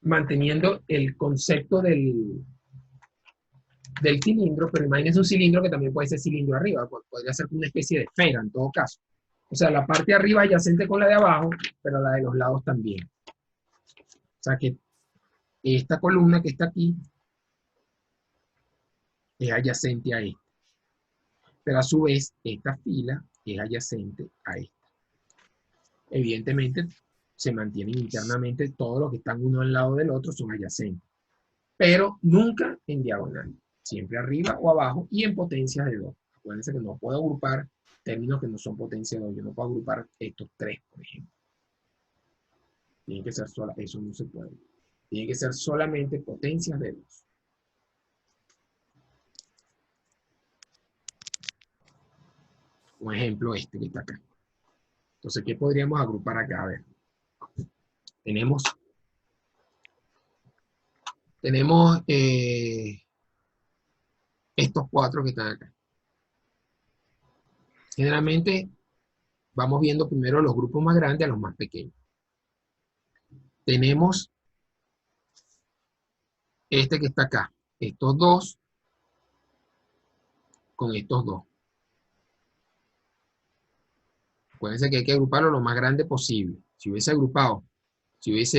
manteniendo el concepto del cilindro, pero imagínense un cilindro que también puede ser cilindro arriba, podría ser una especie de esfera en todo caso. O sea, la parte de arriba adyacente con la de abajo, pero la de los lados también. O sea que esta columna que está aquí es adyacente a esta. Pero a su vez, esta fila es adyacente a esta. Evidentemente, se mantienen internamente, todos los que están uno al lado del otro son adyacentes. Pero nunca en diagonal. Siempre arriba o abajo y en potencias de 2. Acuérdense que no puedo agrupar términos que no son potencia de 2. Yo no puedo agrupar estos 3, por ejemplo. Tiene que ser sola, eso no se puede. Tiene que ser solamente potencias de 2. Un ejemplo este que está acá. Entonces, ¿qué podríamos agrupar acá? A ver. Tenemos estos 4 que están acá. Generalmente vamos viendo primero los grupos más grandes a los más pequeños. Tenemos este que está acá. Estos 2 con estos 2. Acuérdense que hay que agruparlo lo más grande posible. Si hubiese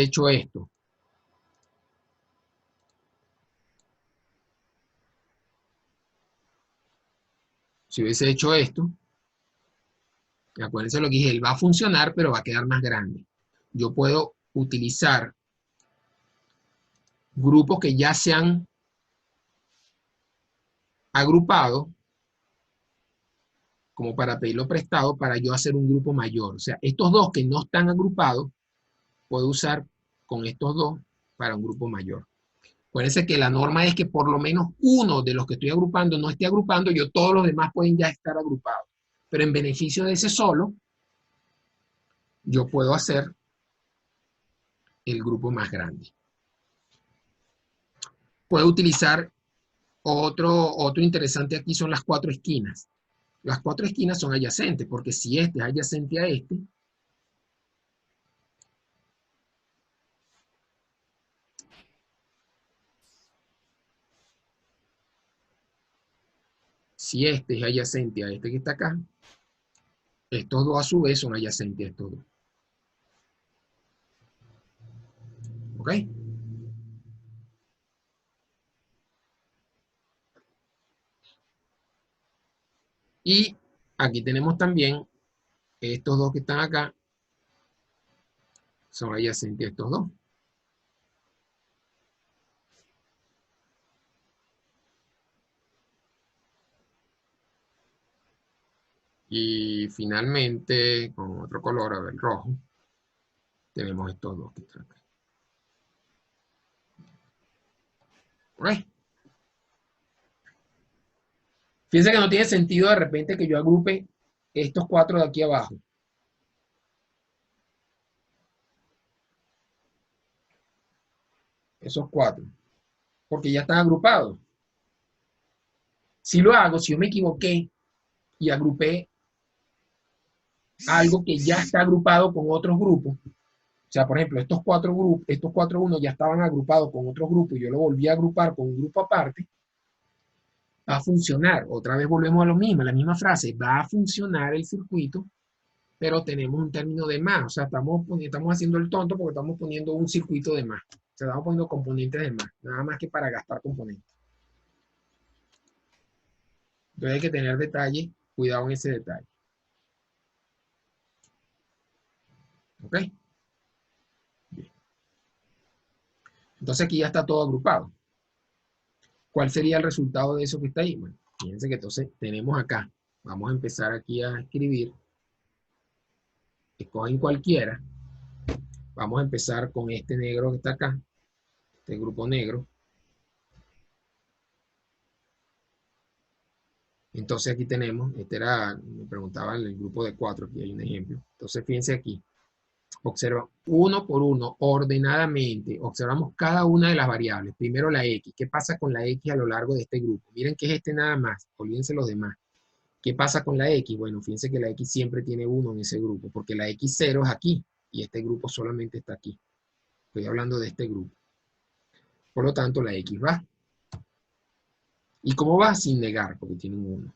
hecho esto, acuérdense lo que dije, él va a funcionar, pero va a quedar más grande. Yo puedo utilizar grupos que ya se han agrupado, como para pedirlo prestado, para yo hacer un grupo mayor. O sea, estos 2 que no están agrupados, puedo usar con estos 2 para un grupo mayor. Acuérdense que la norma es que por lo menos uno de los que estoy agrupando no esté agrupando, todos los demás pueden ya estar agrupados. Pero en beneficio de ese solo, yo puedo hacer el grupo más grande. Puedo utilizar otro interesante aquí, son las 4 esquinas. Las 4 esquinas son adyacentes, porque si este es adyacente a este, si este es adyacente a este que está acá, estos dos a su vez son adyacentes a estos dos. ¿Ok? Y aquí tenemos también estos dos que están acá, son adyacentes a estos dos. Y finalmente, con otro color, a ver, rojo, tenemos estos dos que están acá. ¿Ok? Fíjense que no tiene sentido de repente que yo agrupe estos 4 de aquí abajo. Esos 4. Porque ya están agrupados. Si lo hago, si yo me equivoqué y agrupé algo que ya está agrupado con otros grupos, o sea, por ejemplo, estos 4 grupos, estos 4 unos ya estaban agrupados con otros grupos y yo lo volví a agrupar con un grupo aparte, va a funcionar. Otra vez volvemos a lo mismo, la misma frase, va a funcionar el circuito, pero tenemos un término de más, o sea, estamos haciendo el tonto porque estamos poniendo un circuito de más, o sea, estamos poniendo componentes de más, nada más que para gastar componentes. Entonces hay que tener detalle, cuidado en ese detalle. ¿Ok? Bien. Entonces aquí ya está todo agrupado. ¿Cuál sería el resultado de eso que está ahí? Bueno, fíjense que entonces tenemos acá, vamos a empezar aquí a escribir, escogen cualquiera, vamos a empezar con este negro que está acá, este grupo negro. Entonces aquí tenemos, este era, me preguntaban el grupo de 4, aquí hay un ejemplo. Entonces fíjense aquí, observa uno por uno, ordenadamente, observamos cada una de las variables. Primero la X, ¿qué pasa con la X a lo largo de este grupo? Miren que es este nada más, olvídense los demás. ¿Qué pasa con la X? Bueno, fíjense que la X siempre tiene 1 en ese grupo, porque la X0 es aquí, y este grupo solamente está aquí. Estoy hablando de este grupo. Por lo tanto, la X va. ¿Y cómo va? Sin negar, porque tiene un 1.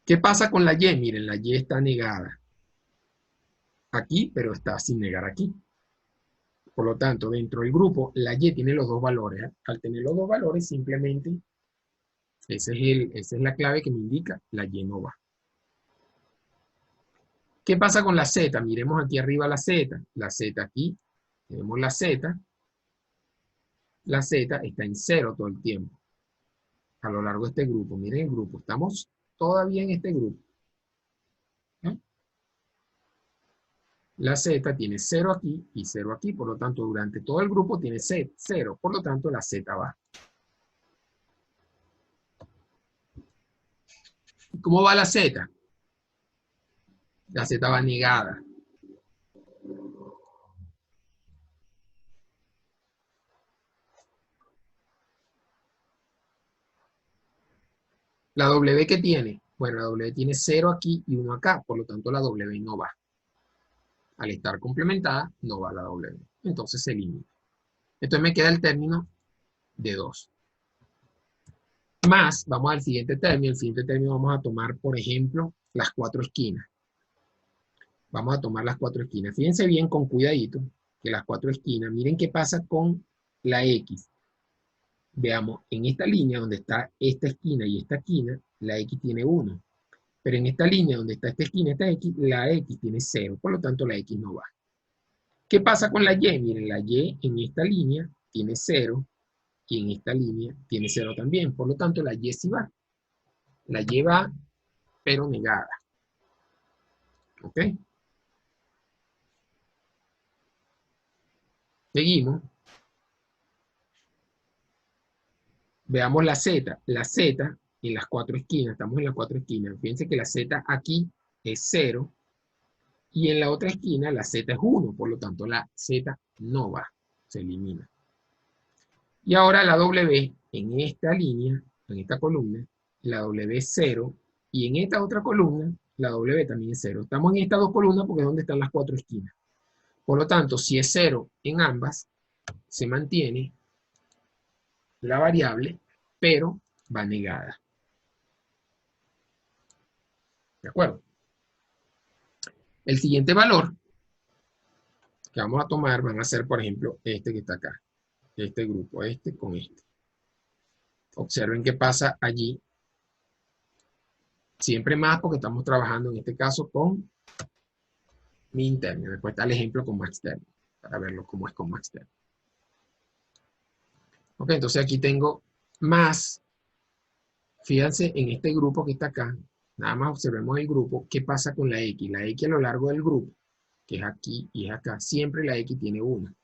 ¿Qué pasa con la Y? Miren, la Y está negada aquí, pero está sin negar aquí. Por lo tanto, dentro del grupo, la Y tiene los dos valores. Al tener los dos valores, simplemente, esa es la clave que me indica, la Y no va. ¿Qué pasa con la Z? Miremos aquí arriba la Z. La Z aquí, tenemos la Z. La Z está en 0 todo el tiempo. A lo largo de este grupo. Miren el grupo. Estamos todavía en este grupo. ¿No? La Z tiene 0 aquí y 0 aquí. Por lo tanto, durante todo el grupo tiene 0. Por lo tanto, la Z va. ¿Cómo va la Z? La Z va negada. ¿La W qué tiene? Bueno, la W tiene 0 aquí y 1 acá. Por lo tanto, la W no va. Al estar complementada, no va la W. Entonces se elimina. Entonces me queda el término de 2. Más, vamos al siguiente término. El siguiente término vamos a tomar, por ejemplo, las 4 esquinas. Vamos a tomar las 4 esquinas. Fíjense bien con cuidadito que las 4 esquinas, miren qué pasa con la X. Veamos, en esta línea donde está esta esquina y esta esquina, la X tiene 1. Pero en esta línea donde está esta esquina, esta X, la X tiene 0. Por lo tanto, la X no va. ¿Qué pasa con la Y? Miren, la Y en esta línea tiene 0 y en esta línea tiene 0 también. Por lo tanto, la Y sí va. La Y va, pero negada. ¿Ok? Seguimos. Veamos la Z. La Z en las cuatro esquinas, estamos en las cuatro esquinas. Fíjense que la Z aquí es 0 y en la otra esquina la Z es 1, por lo tanto la Z no va, se elimina. Y ahora la W en esta línea, en esta columna, la W es 0 y en esta otra columna la W también es 0. Estamos en estas dos columnas porque es donde están las cuatro esquinas. Por lo tanto, si es 0 en ambas, se mantiene la variable, pero va negada. ¿De acuerdo? El siguiente valor que vamos a tomar van a ser, por ejemplo, este que está acá. Este grupo, este con este. Observen qué pasa allí. Siempre más porque estamos trabajando en este caso con min término. Después está el ejemplo con max término, para verlo cómo es con max término. Ok, entonces aquí tengo más. Fíjense en este grupo que está acá. Nada más observemos el grupo. ¿Qué pasa con la X? La X a lo largo del grupo, que es aquí y es acá, siempre la X tiene 1.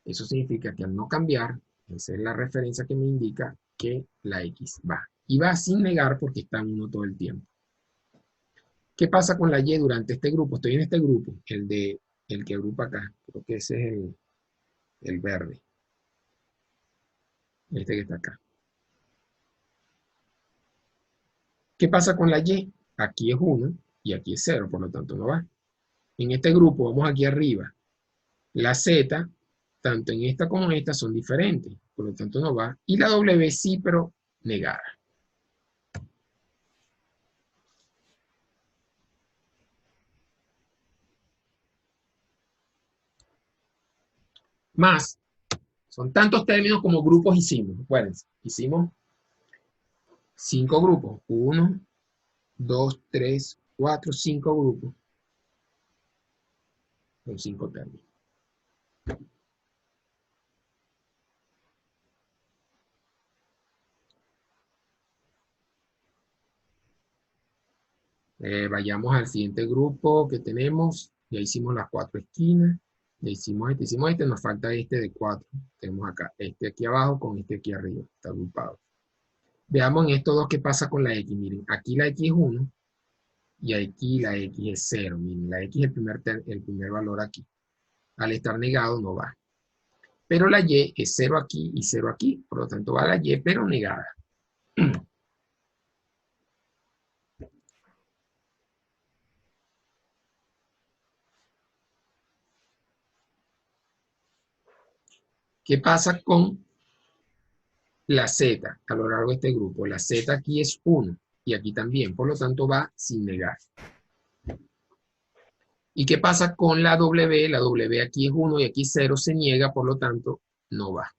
Eso significa que al no cambiar, esa es la referencia que me indica que la X va. Y va sin negar porque está en 1 todo el tiempo. ¿Qué pasa con la Y durante este grupo? Estoy en este grupo, el que agrupa acá. Creo que ese es el verde. Este que está acá. ¿Qué pasa con la Y? Aquí es 1 y aquí es 0, por lo tanto no va. En este grupo, vamos aquí arriba. La Z, tanto en esta como en esta, son diferentes, por lo tanto no va. Y la W sí, pero negada. Más, son tantos términos como grupos hicimos. Acuérdense, hicimos 5 grupos. 1, 2, 3, 4, 5 grupos. Con 5 términos. Vayamos al siguiente grupo que tenemos. Ya hicimos las 4 esquinas. Ya hicimos este, nos falta este de 4. Tenemos acá este aquí abajo con este aquí arriba. Está agrupado. Veamos en estos dos qué pasa con la X. Miren, aquí la X es 1 y aquí la X es 0. Miren, la X es el primer valor aquí. Al estar negado no va. Pero la Y es 0 aquí y 0 aquí. Por lo tanto va la Y, pero negada. ¿Qué pasa con la Z a lo largo de este grupo? La Z aquí es 1 y aquí también. Por lo tanto va sin negar. ¿Y qué pasa con la W? La W aquí es 1 y aquí 0 se niega, por lo tanto no va.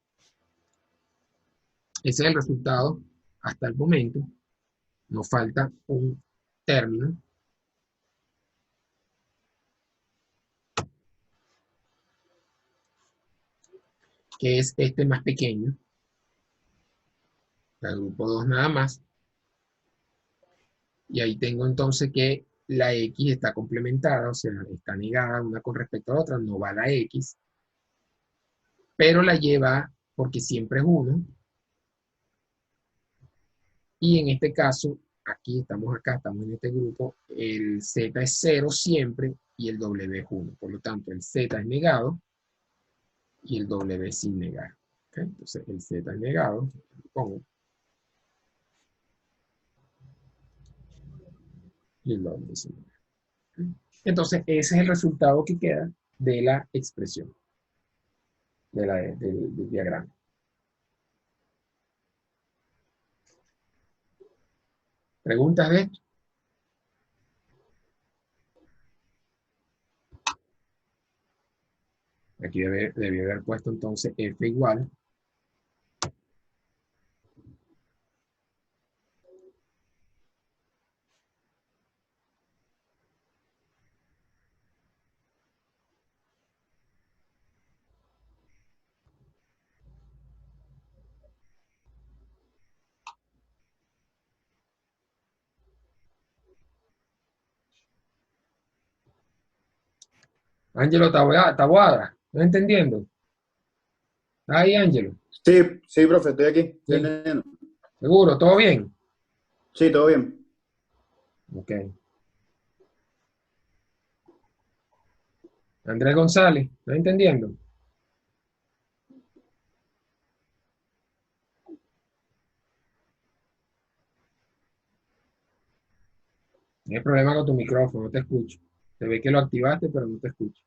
Ese es el resultado hasta el momento. Nos falta un término. Que es este más pequeño. El grupo 2 nada más. Y ahí tengo entonces que la X está complementada, o sea, está negada una con respecto a la otra, no va la X. Pero la Y va porque siempre es 1. Y en este caso, aquí estamos acá, estamos en este grupo, el Z es 0 siempre y el W es 1. Por lo tanto, el Z es negado y el W es sin negar. ¿Okay? Entonces, el Z es negado, lo pongo. Y el W es sin negar. ¿Okay? Entonces, ese es el resultado que queda de la expresión, del diagrama. ¿Preguntas de esto? Aquí debí haber puesto entonces F igual. Ángelo Taboada, ¿no entendiendo? Ahí, Ángelo. Sí, sí, profe, estoy aquí. Estoy Sí. entendiendo. ¿Seguro? ¿Todo bien? Sí, todo bien. Ok. Andrés González, ¿estás entendiendo? Tienes problema con tu micrófono, no te escucho. Se ve que lo activaste, pero no te escucho.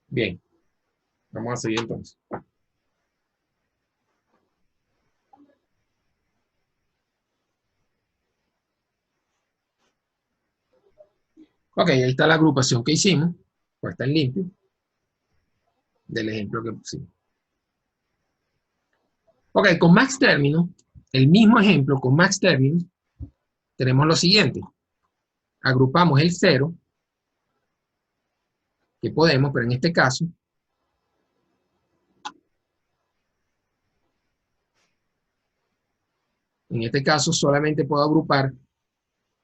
Bien, vamos a seguir entonces. Ok, ahí está la agrupación que hicimos, pues está en limpio, del ejemplo que pusimos. Ok, con max término, el mismo ejemplo con max término, tenemos lo siguiente. Agrupamos el 0, que podemos, pero en este caso, solamente puedo agrupar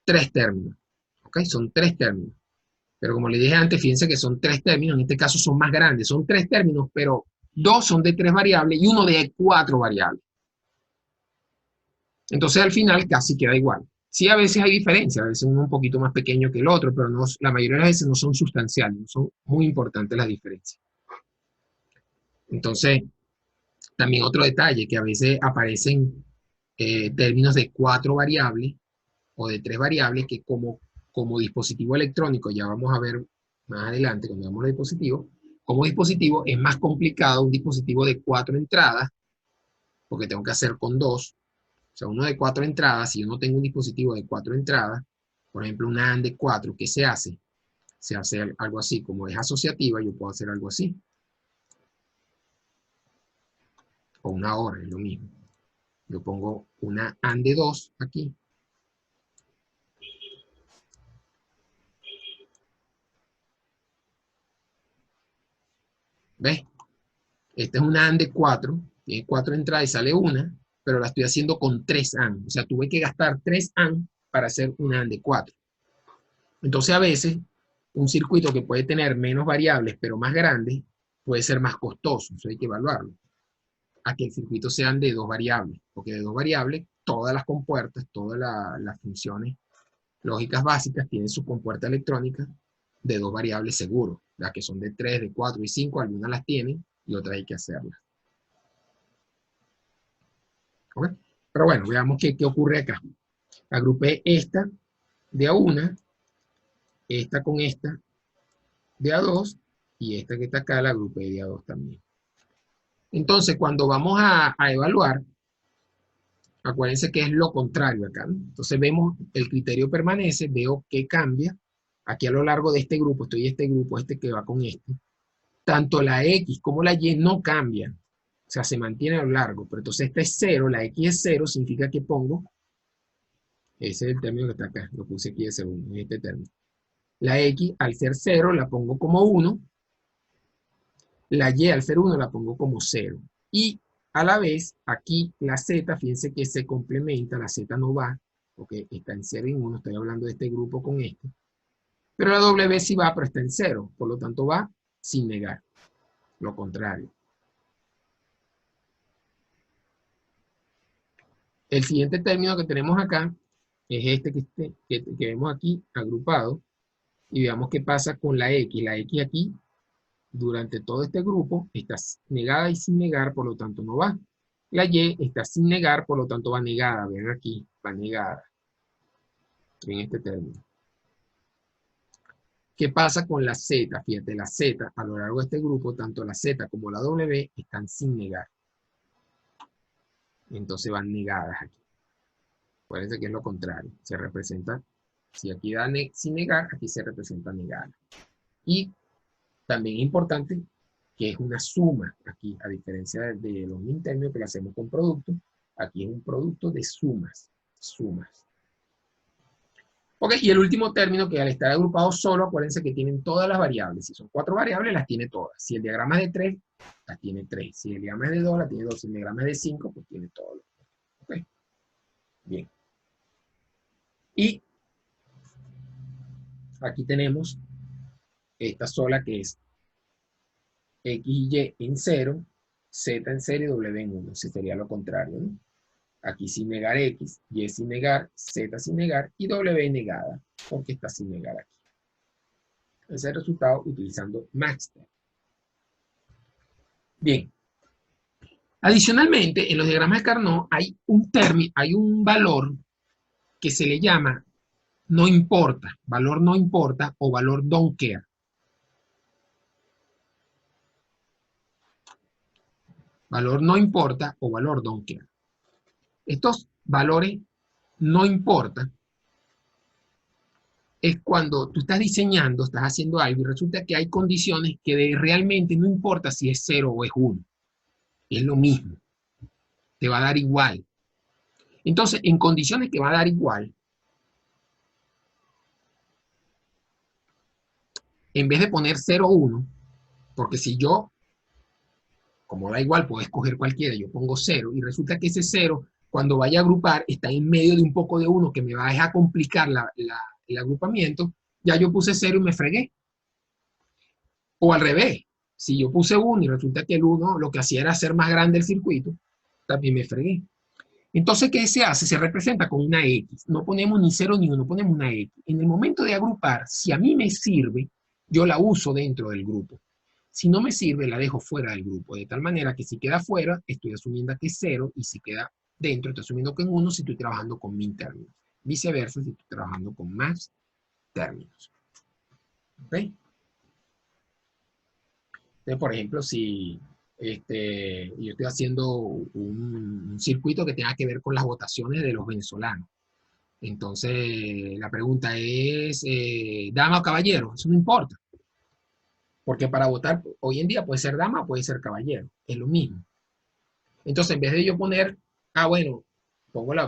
3 términos. Ok, son 3 términos. Pero como le dije antes, fíjense que son 3 términos, en este caso son más grandes, son 3 términos, pero 2 son de 3 variables y uno de 4 variables. Entonces al final casi queda igual. Sí, a veces hay diferencias, a veces uno un poquito más pequeño que el otro, pero no, la mayoría de las veces no son sustanciales, no son muy importantes las diferencias. Entonces, también otro detalle, que a veces aparecen términos de 4 variables o de 3 variables que como dispositivo electrónico, ya vamos a ver más adelante cuando veamos los dispositivos, como dispositivo es más complicado un dispositivo de 4 entradas, porque tengo que hacer con 2, o sea, uno de 4 entradas. Si yo no tengo un dispositivo de 4 entradas, por ejemplo, una AND de 4, ¿qué se hace? Se hace algo así, como es asociativa, yo puedo hacer algo así, o una OR, es lo mismo. Yo pongo una AND de 2 aquí, ¿ves? Esta es una AND de 4, tiene 4 entradas y sale una, pero la estoy haciendo con 3 AND. O sea, tuve que gastar 3 AND para hacer una AND de 4. Entonces, a veces, un circuito que puede tener menos variables, pero más grande, puede ser más costoso. Eso hay que evaluarlo. A que el circuito sean de 2 variables, porque de 2 variables, todas las compuertas, todas las funciones lógicas básicas tienen su compuerta electrónica de 2 variables seguro. Las que son de 3, de 4 y 5, algunas las tienen y otras hay que hacerlas. ¿Okay? Pero bueno, veamos qué ocurre acá. Agrupé esta de A1, esta con esta de A2 y esta que está acá la agrupé de A2 también. Entonces, cuando vamos a evaluar, acuérdense que es lo contrario acá, ¿no? Entonces vemos el criterio permanece, veo que cambia. Aquí a lo largo de este grupo, estoy este grupo, este que va con este. Tanto la X como la Y no cambian. O sea, se mantiene a lo largo. Pero entonces esta es 0, la X es 0, significa que pongo, ese es el término que está acá, lo puse aquí de segundo, en este término. La X al ser 0 la pongo como 1, la Y al ser 1 la pongo como 0. Y a la vez, aquí la Z, fíjense que se complementa, la Z no va, porque está en 0 y en 1, estoy hablando de este grupo con este. Pero la W sí va, pero está en 0, por lo tanto va sin negar, lo contrario. El siguiente término que tenemos acá es este que vemos aquí agrupado, y veamos qué pasa con la X. La X aquí, durante todo este grupo, está negada y sin negar, por lo tanto no va. La Y está sin negar, por lo tanto va negada. Ven aquí, va negada en este término. ¿Qué pasa con la Z? Fíjate, la Z a lo largo de este grupo, tanto la Z como la W están sin negar. Entonces van negadas aquí. Acuérdense que es lo contrario. Se representa, si aquí da sin negar, aquí se representa negada. Y también es importante que es una suma aquí, a diferencia de los min términos que lo hacemos con productos, aquí es un producto de sumas. Ok, y el último término que al estar agrupado solo, acuérdense que tienen todas las variables. Si son 4 variables, las tiene todas. Si el diagrama es de 3, las tiene 3. Si el diagrama es de 2, las tiene 2. Si el diagrama es de 5, pues tiene todo. Ok, bien. Y aquí tenemos esta sola que es X y Y en 0, Z en 0 y W en 1. Ese sería lo contrario, ¿no? Aquí sin negar X, Y sin negar, Z sin negar y W negada, porque está sin negar aquí. Ese es el resultado utilizando MaxTerm. Bien. Adicionalmente, en los diagramas de Carnot hay un valor que se le llama no importa, valor no importa o valor don't care. Valor no importa o valor don't care. Estos valores no importa es cuando tú estás diseñando, estás haciendo algo y resulta que hay condiciones que realmente no importa si es 0 o es 1. Es lo mismo. Te va a dar igual. Entonces, en condiciones que va a dar igual, en vez de poner 0 o 1, porque si yo, como da igual, puedo escoger cualquiera, yo pongo 0 y resulta que ese 0, cuando vaya a agrupar, está en medio de un poco de 1 que me va a dejar complicar el agrupamiento, ya yo puse 0 y me fregué. O al revés, si yo puse 1 y resulta que el 1 lo que hacía era hacer más grande el circuito, también me fregué. Entonces, ¿qué se hace? Se representa con una X. No ponemos ni 0 ni 1, ponemos una X. En el momento de agrupar, si a mí me sirve, yo la uso dentro del grupo. Si no me sirve, la dejo fuera del grupo. De tal manera que si queda fuera, estoy asumiendo que es 0. Y si queda dentro, estoy asumiendo que es 1 si estoy trabajando con min términos. Viceversa, si estoy trabajando con max términos. ¿Ok? Entonces, por ejemplo, si yo estoy haciendo un circuito que tenga que ver con las votaciones de los venezolanos. Entonces, la pregunta es, ¿dama o caballero? Eso no importa. Porque para votar hoy en día puede ser dama o puede ser caballero. Es lo mismo. Entonces, en vez de yo poner, bueno,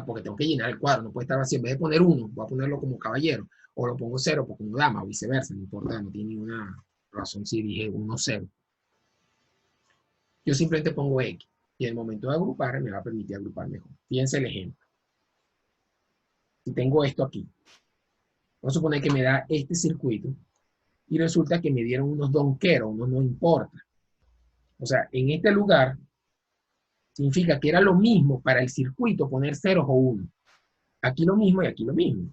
porque tengo que llenar el cuadro, no puede estar así. En vez de poner 1, voy a ponerlo como caballero. O lo pongo 0 pues como dama o viceversa. No importa, no tiene ninguna razón si dije 1 0. Yo simplemente pongo X. Y en el momento de agrupar, me va a permitir agrupar mejor. Fíjense el ejemplo. Si tengo esto aquí, vamos a suponer que me da este circuito y resulta que me dieron unos don't care, unos no importa. O sea, en este lugar significa que era lo mismo para el circuito poner ceros o 1. Aquí lo mismo y aquí lo mismo.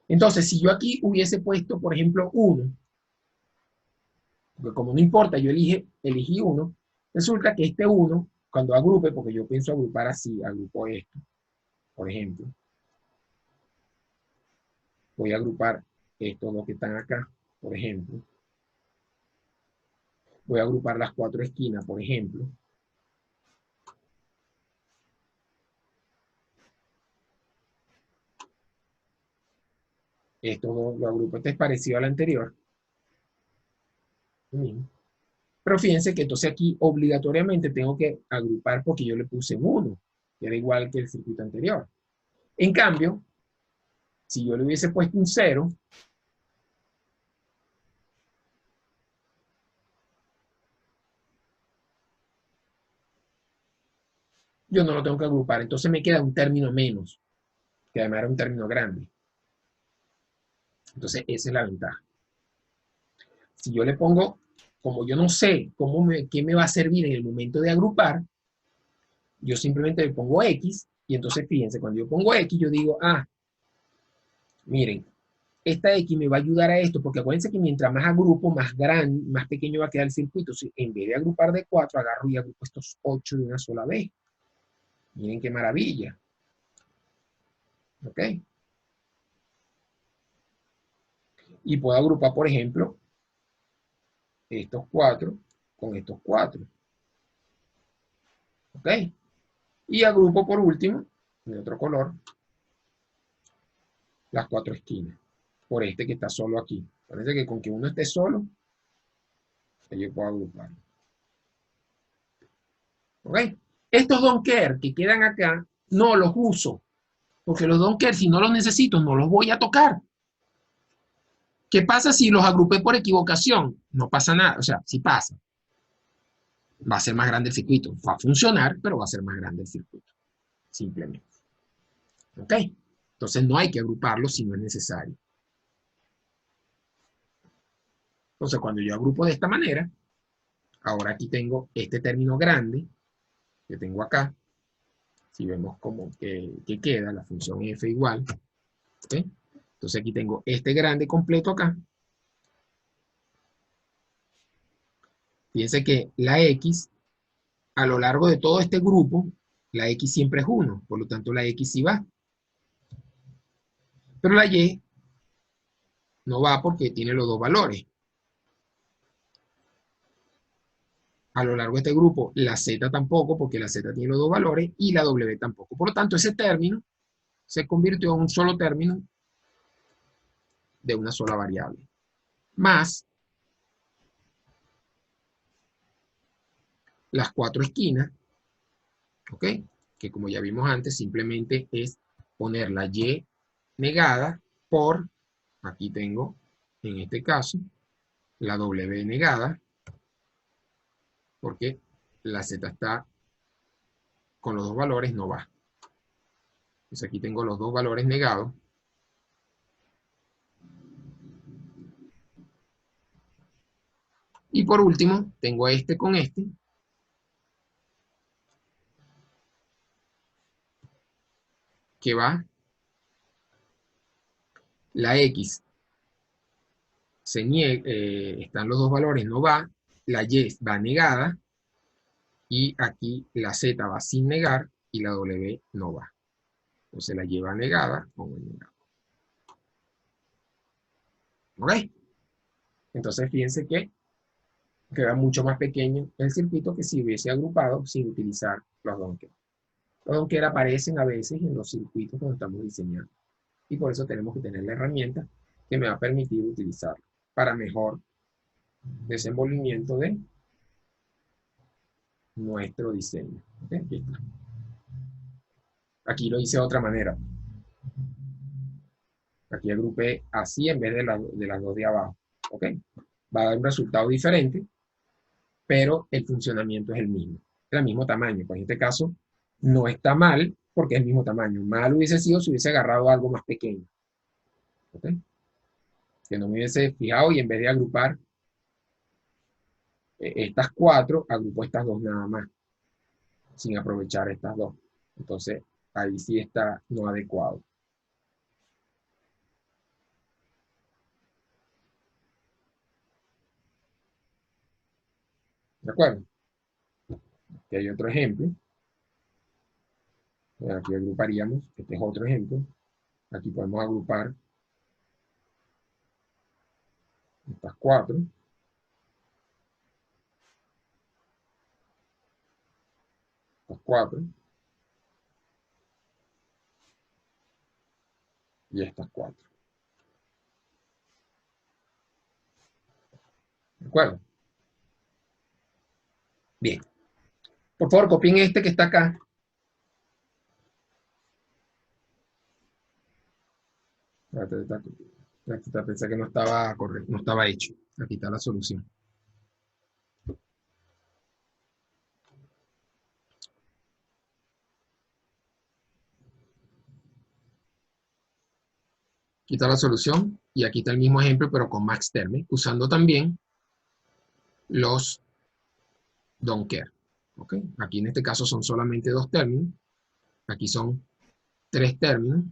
Entonces, si yo aquí hubiese puesto, por ejemplo, 1, porque como no importa, yo elegí 1, resulta que este 1, cuando agrupe, porque yo pienso agrupar así, agrupo esto, por ejemplo, voy a agrupar estos dos que están acá, por ejemplo. Voy a agrupar las 4 esquinas, por ejemplo. Esto lo agrupo. Este es parecido al anterior. Pero fíjense que entonces aquí obligatoriamente tengo que agrupar porque yo le puse un 1, que era igual que el circuito anterior. En cambio, si yo le hubiese puesto un 0, yo no lo tengo que agrupar. Entonces me queda un término menos, que además era un término grande. Entonces esa es la ventaja. Si yo le pongo, como yo no sé qué me va a servir en el momento de agrupar, yo simplemente le pongo X, y entonces fíjense, cuando yo pongo X, yo digo, miren, esta X me va a ayudar a esto, porque acuérdense que mientras más agrupo, más pequeño va a quedar el circuito. Si en vez de agrupar de 4, agarro y agrupo estos 8 de una sola vez. Miren qué maravilla. ¿Ok? Y puedo agrupar, por ejemplo, estos 4 con estos 4. ¿Ok? Y agrupo por último, de otro color, las 4 esquinas. Por este que está solo aquí. Parece que con que uno esté solo, yo puedo agrupar. ¿Ok? Estos don't care que quedan acá, no los uso. Porque los don't care, si no los necesito, no los voy a tocar. ¿Qué pasa si los agrupé por equivocación? No pasa nada. O sea, sí pasa. Va a ser más grande el circuito. Va a funcionar, pero va a ser más grande el circuito. Simplemente. ¿Ok? Entonces no hay que agruparlos si no es necesario. Entonces, cuando yo agrupo de esta manera, ahora aquí tengo este término grande que tengo acá. Si vemos como que queda la función f igual, ¿ok? Entonces aquí tengo este grande completo acá. Fíjense que la x, a lo largo de todo este grupo, la x siempre es 1, por lo tanto la x sí va. Pero la y no va porque tiene los dos valores. A lo largo de este grupo, la z tampoco, porque la z tiene los dos valores, y la w tampoco. Por lo tanto, ese término se convirtió en un solo término de una sola variable. Más las 4 esquinas, ¿ok? Que como ya vimos antes, simplemente es poner la y negada por, aquí tengo, en este caso, la w negada, porque la z está con los dos valores, no va. Entonces aquí tengo los dos valores negados. Y por último, tengo este con este. Que va. La x se niega, están los dos valores, no va. La y va negada. Y aquí la z va sin negar y la w no va. Entonces la y va negada con el negado. ¿Ok? Entonces fíjense que queda mucho más pequeño el circuito que si hubiese agrupado sin utilizar los donker. Los donker aparecen a veces en los circuitos cuando estamos diseñando. Y por eso tenemos que tener la herramienta que me va a permitir utilizarlo para mejor desenvolvimiento de nuestro diseño. ¿Okay? Aquí está. Aquí lo hice de otra manera. Aquí agrupé así en vez de las dos de abajo. ¿Ok? Va a dar un resultado diferente, pero el funcionamiento es el mismo. Es el mismo tamaño. Pues en este caso no está mal porque es el mismo tamaño. Mal hubiese sido si hubiese agarrado algo más pequeño. ¿Ok? Que no me hubiese fijado y en vez de agrupar estas 4, agrupo estas 2 nada más, sin aprovechar estas 2. Entonces, ahí sí está no adecuado. ¿De acuerdo? Aquí hay otro ejemplo. Aquí agruparíamos, este es otro ejemplo. Aquí podemos agrupar estas 4. Estas 4. Y estas 4. ¿De acuerdo? Bien. Por favor, copien este que está acá. Pensé que no estaba correcto, no estaba hecho. Aquí está la solución. Aquí está la solución y aquí está el mismo ejemplo, pero con MaxTerm, usando también los donker. ¿Okay? Aquí en este caso son solamente 2 términos. Aquí son 3 términos.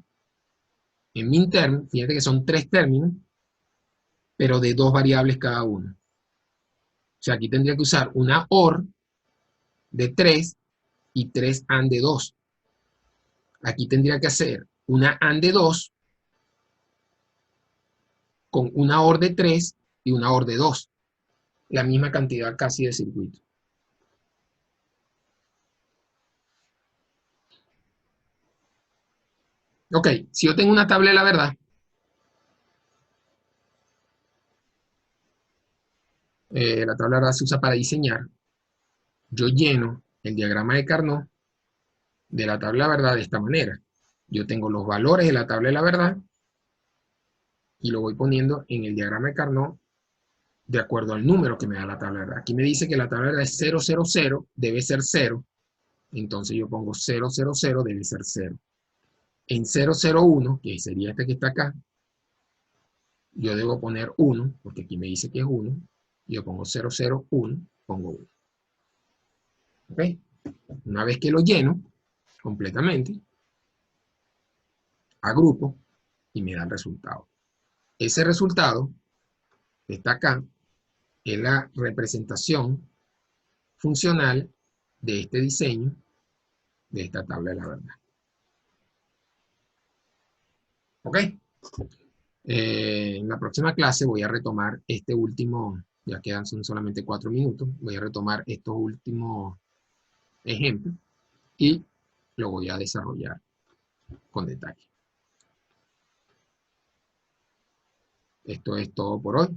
En MinTerm, fíjate que son 3 términos, pero de 2 variables cada uno. O sea, aquí tendría que usar una OR de 3 y 3 AND de 2. Aquí tendría que hacer una AND de 2 con una OR de 3 y una OR de 2. La misma cantidad casi de circuito. Ok, si yo tengo una tabla de la verdad, la tabla de la verdad se usa para diseñar, yo lleno el diagrama de Carnot de la tabla de la verdad de esta manera. Yo tengo los valores de la tabla de la verdad y lo voy poniendo en el diagrama de Carnot de acuerdo al número que me da la tabla de verdad. Aquí me dice que la tabla de verdad es 000, debe ser 0. Entonces yo pongo 000, debe ser 0. En 001, que sería este que está acá, yo debo poner 1, porque aquí me dice que es 1. Yo pongo 0, 0, 1, pongo 1. ¿Ok? Una vez que lo lleno completamente, agrupo y me da el resultado. Ese resultado que está acá es la representación funcional de este diseño, de esta tabla de la verdad. ¿Ok? En la próxima clase voy a retomar este último, ya quedan son solamente 4 minutos, voy a retomar estos últimos ejemplos y lo voy a desarrollar con detalle. Esto es todo por hoy.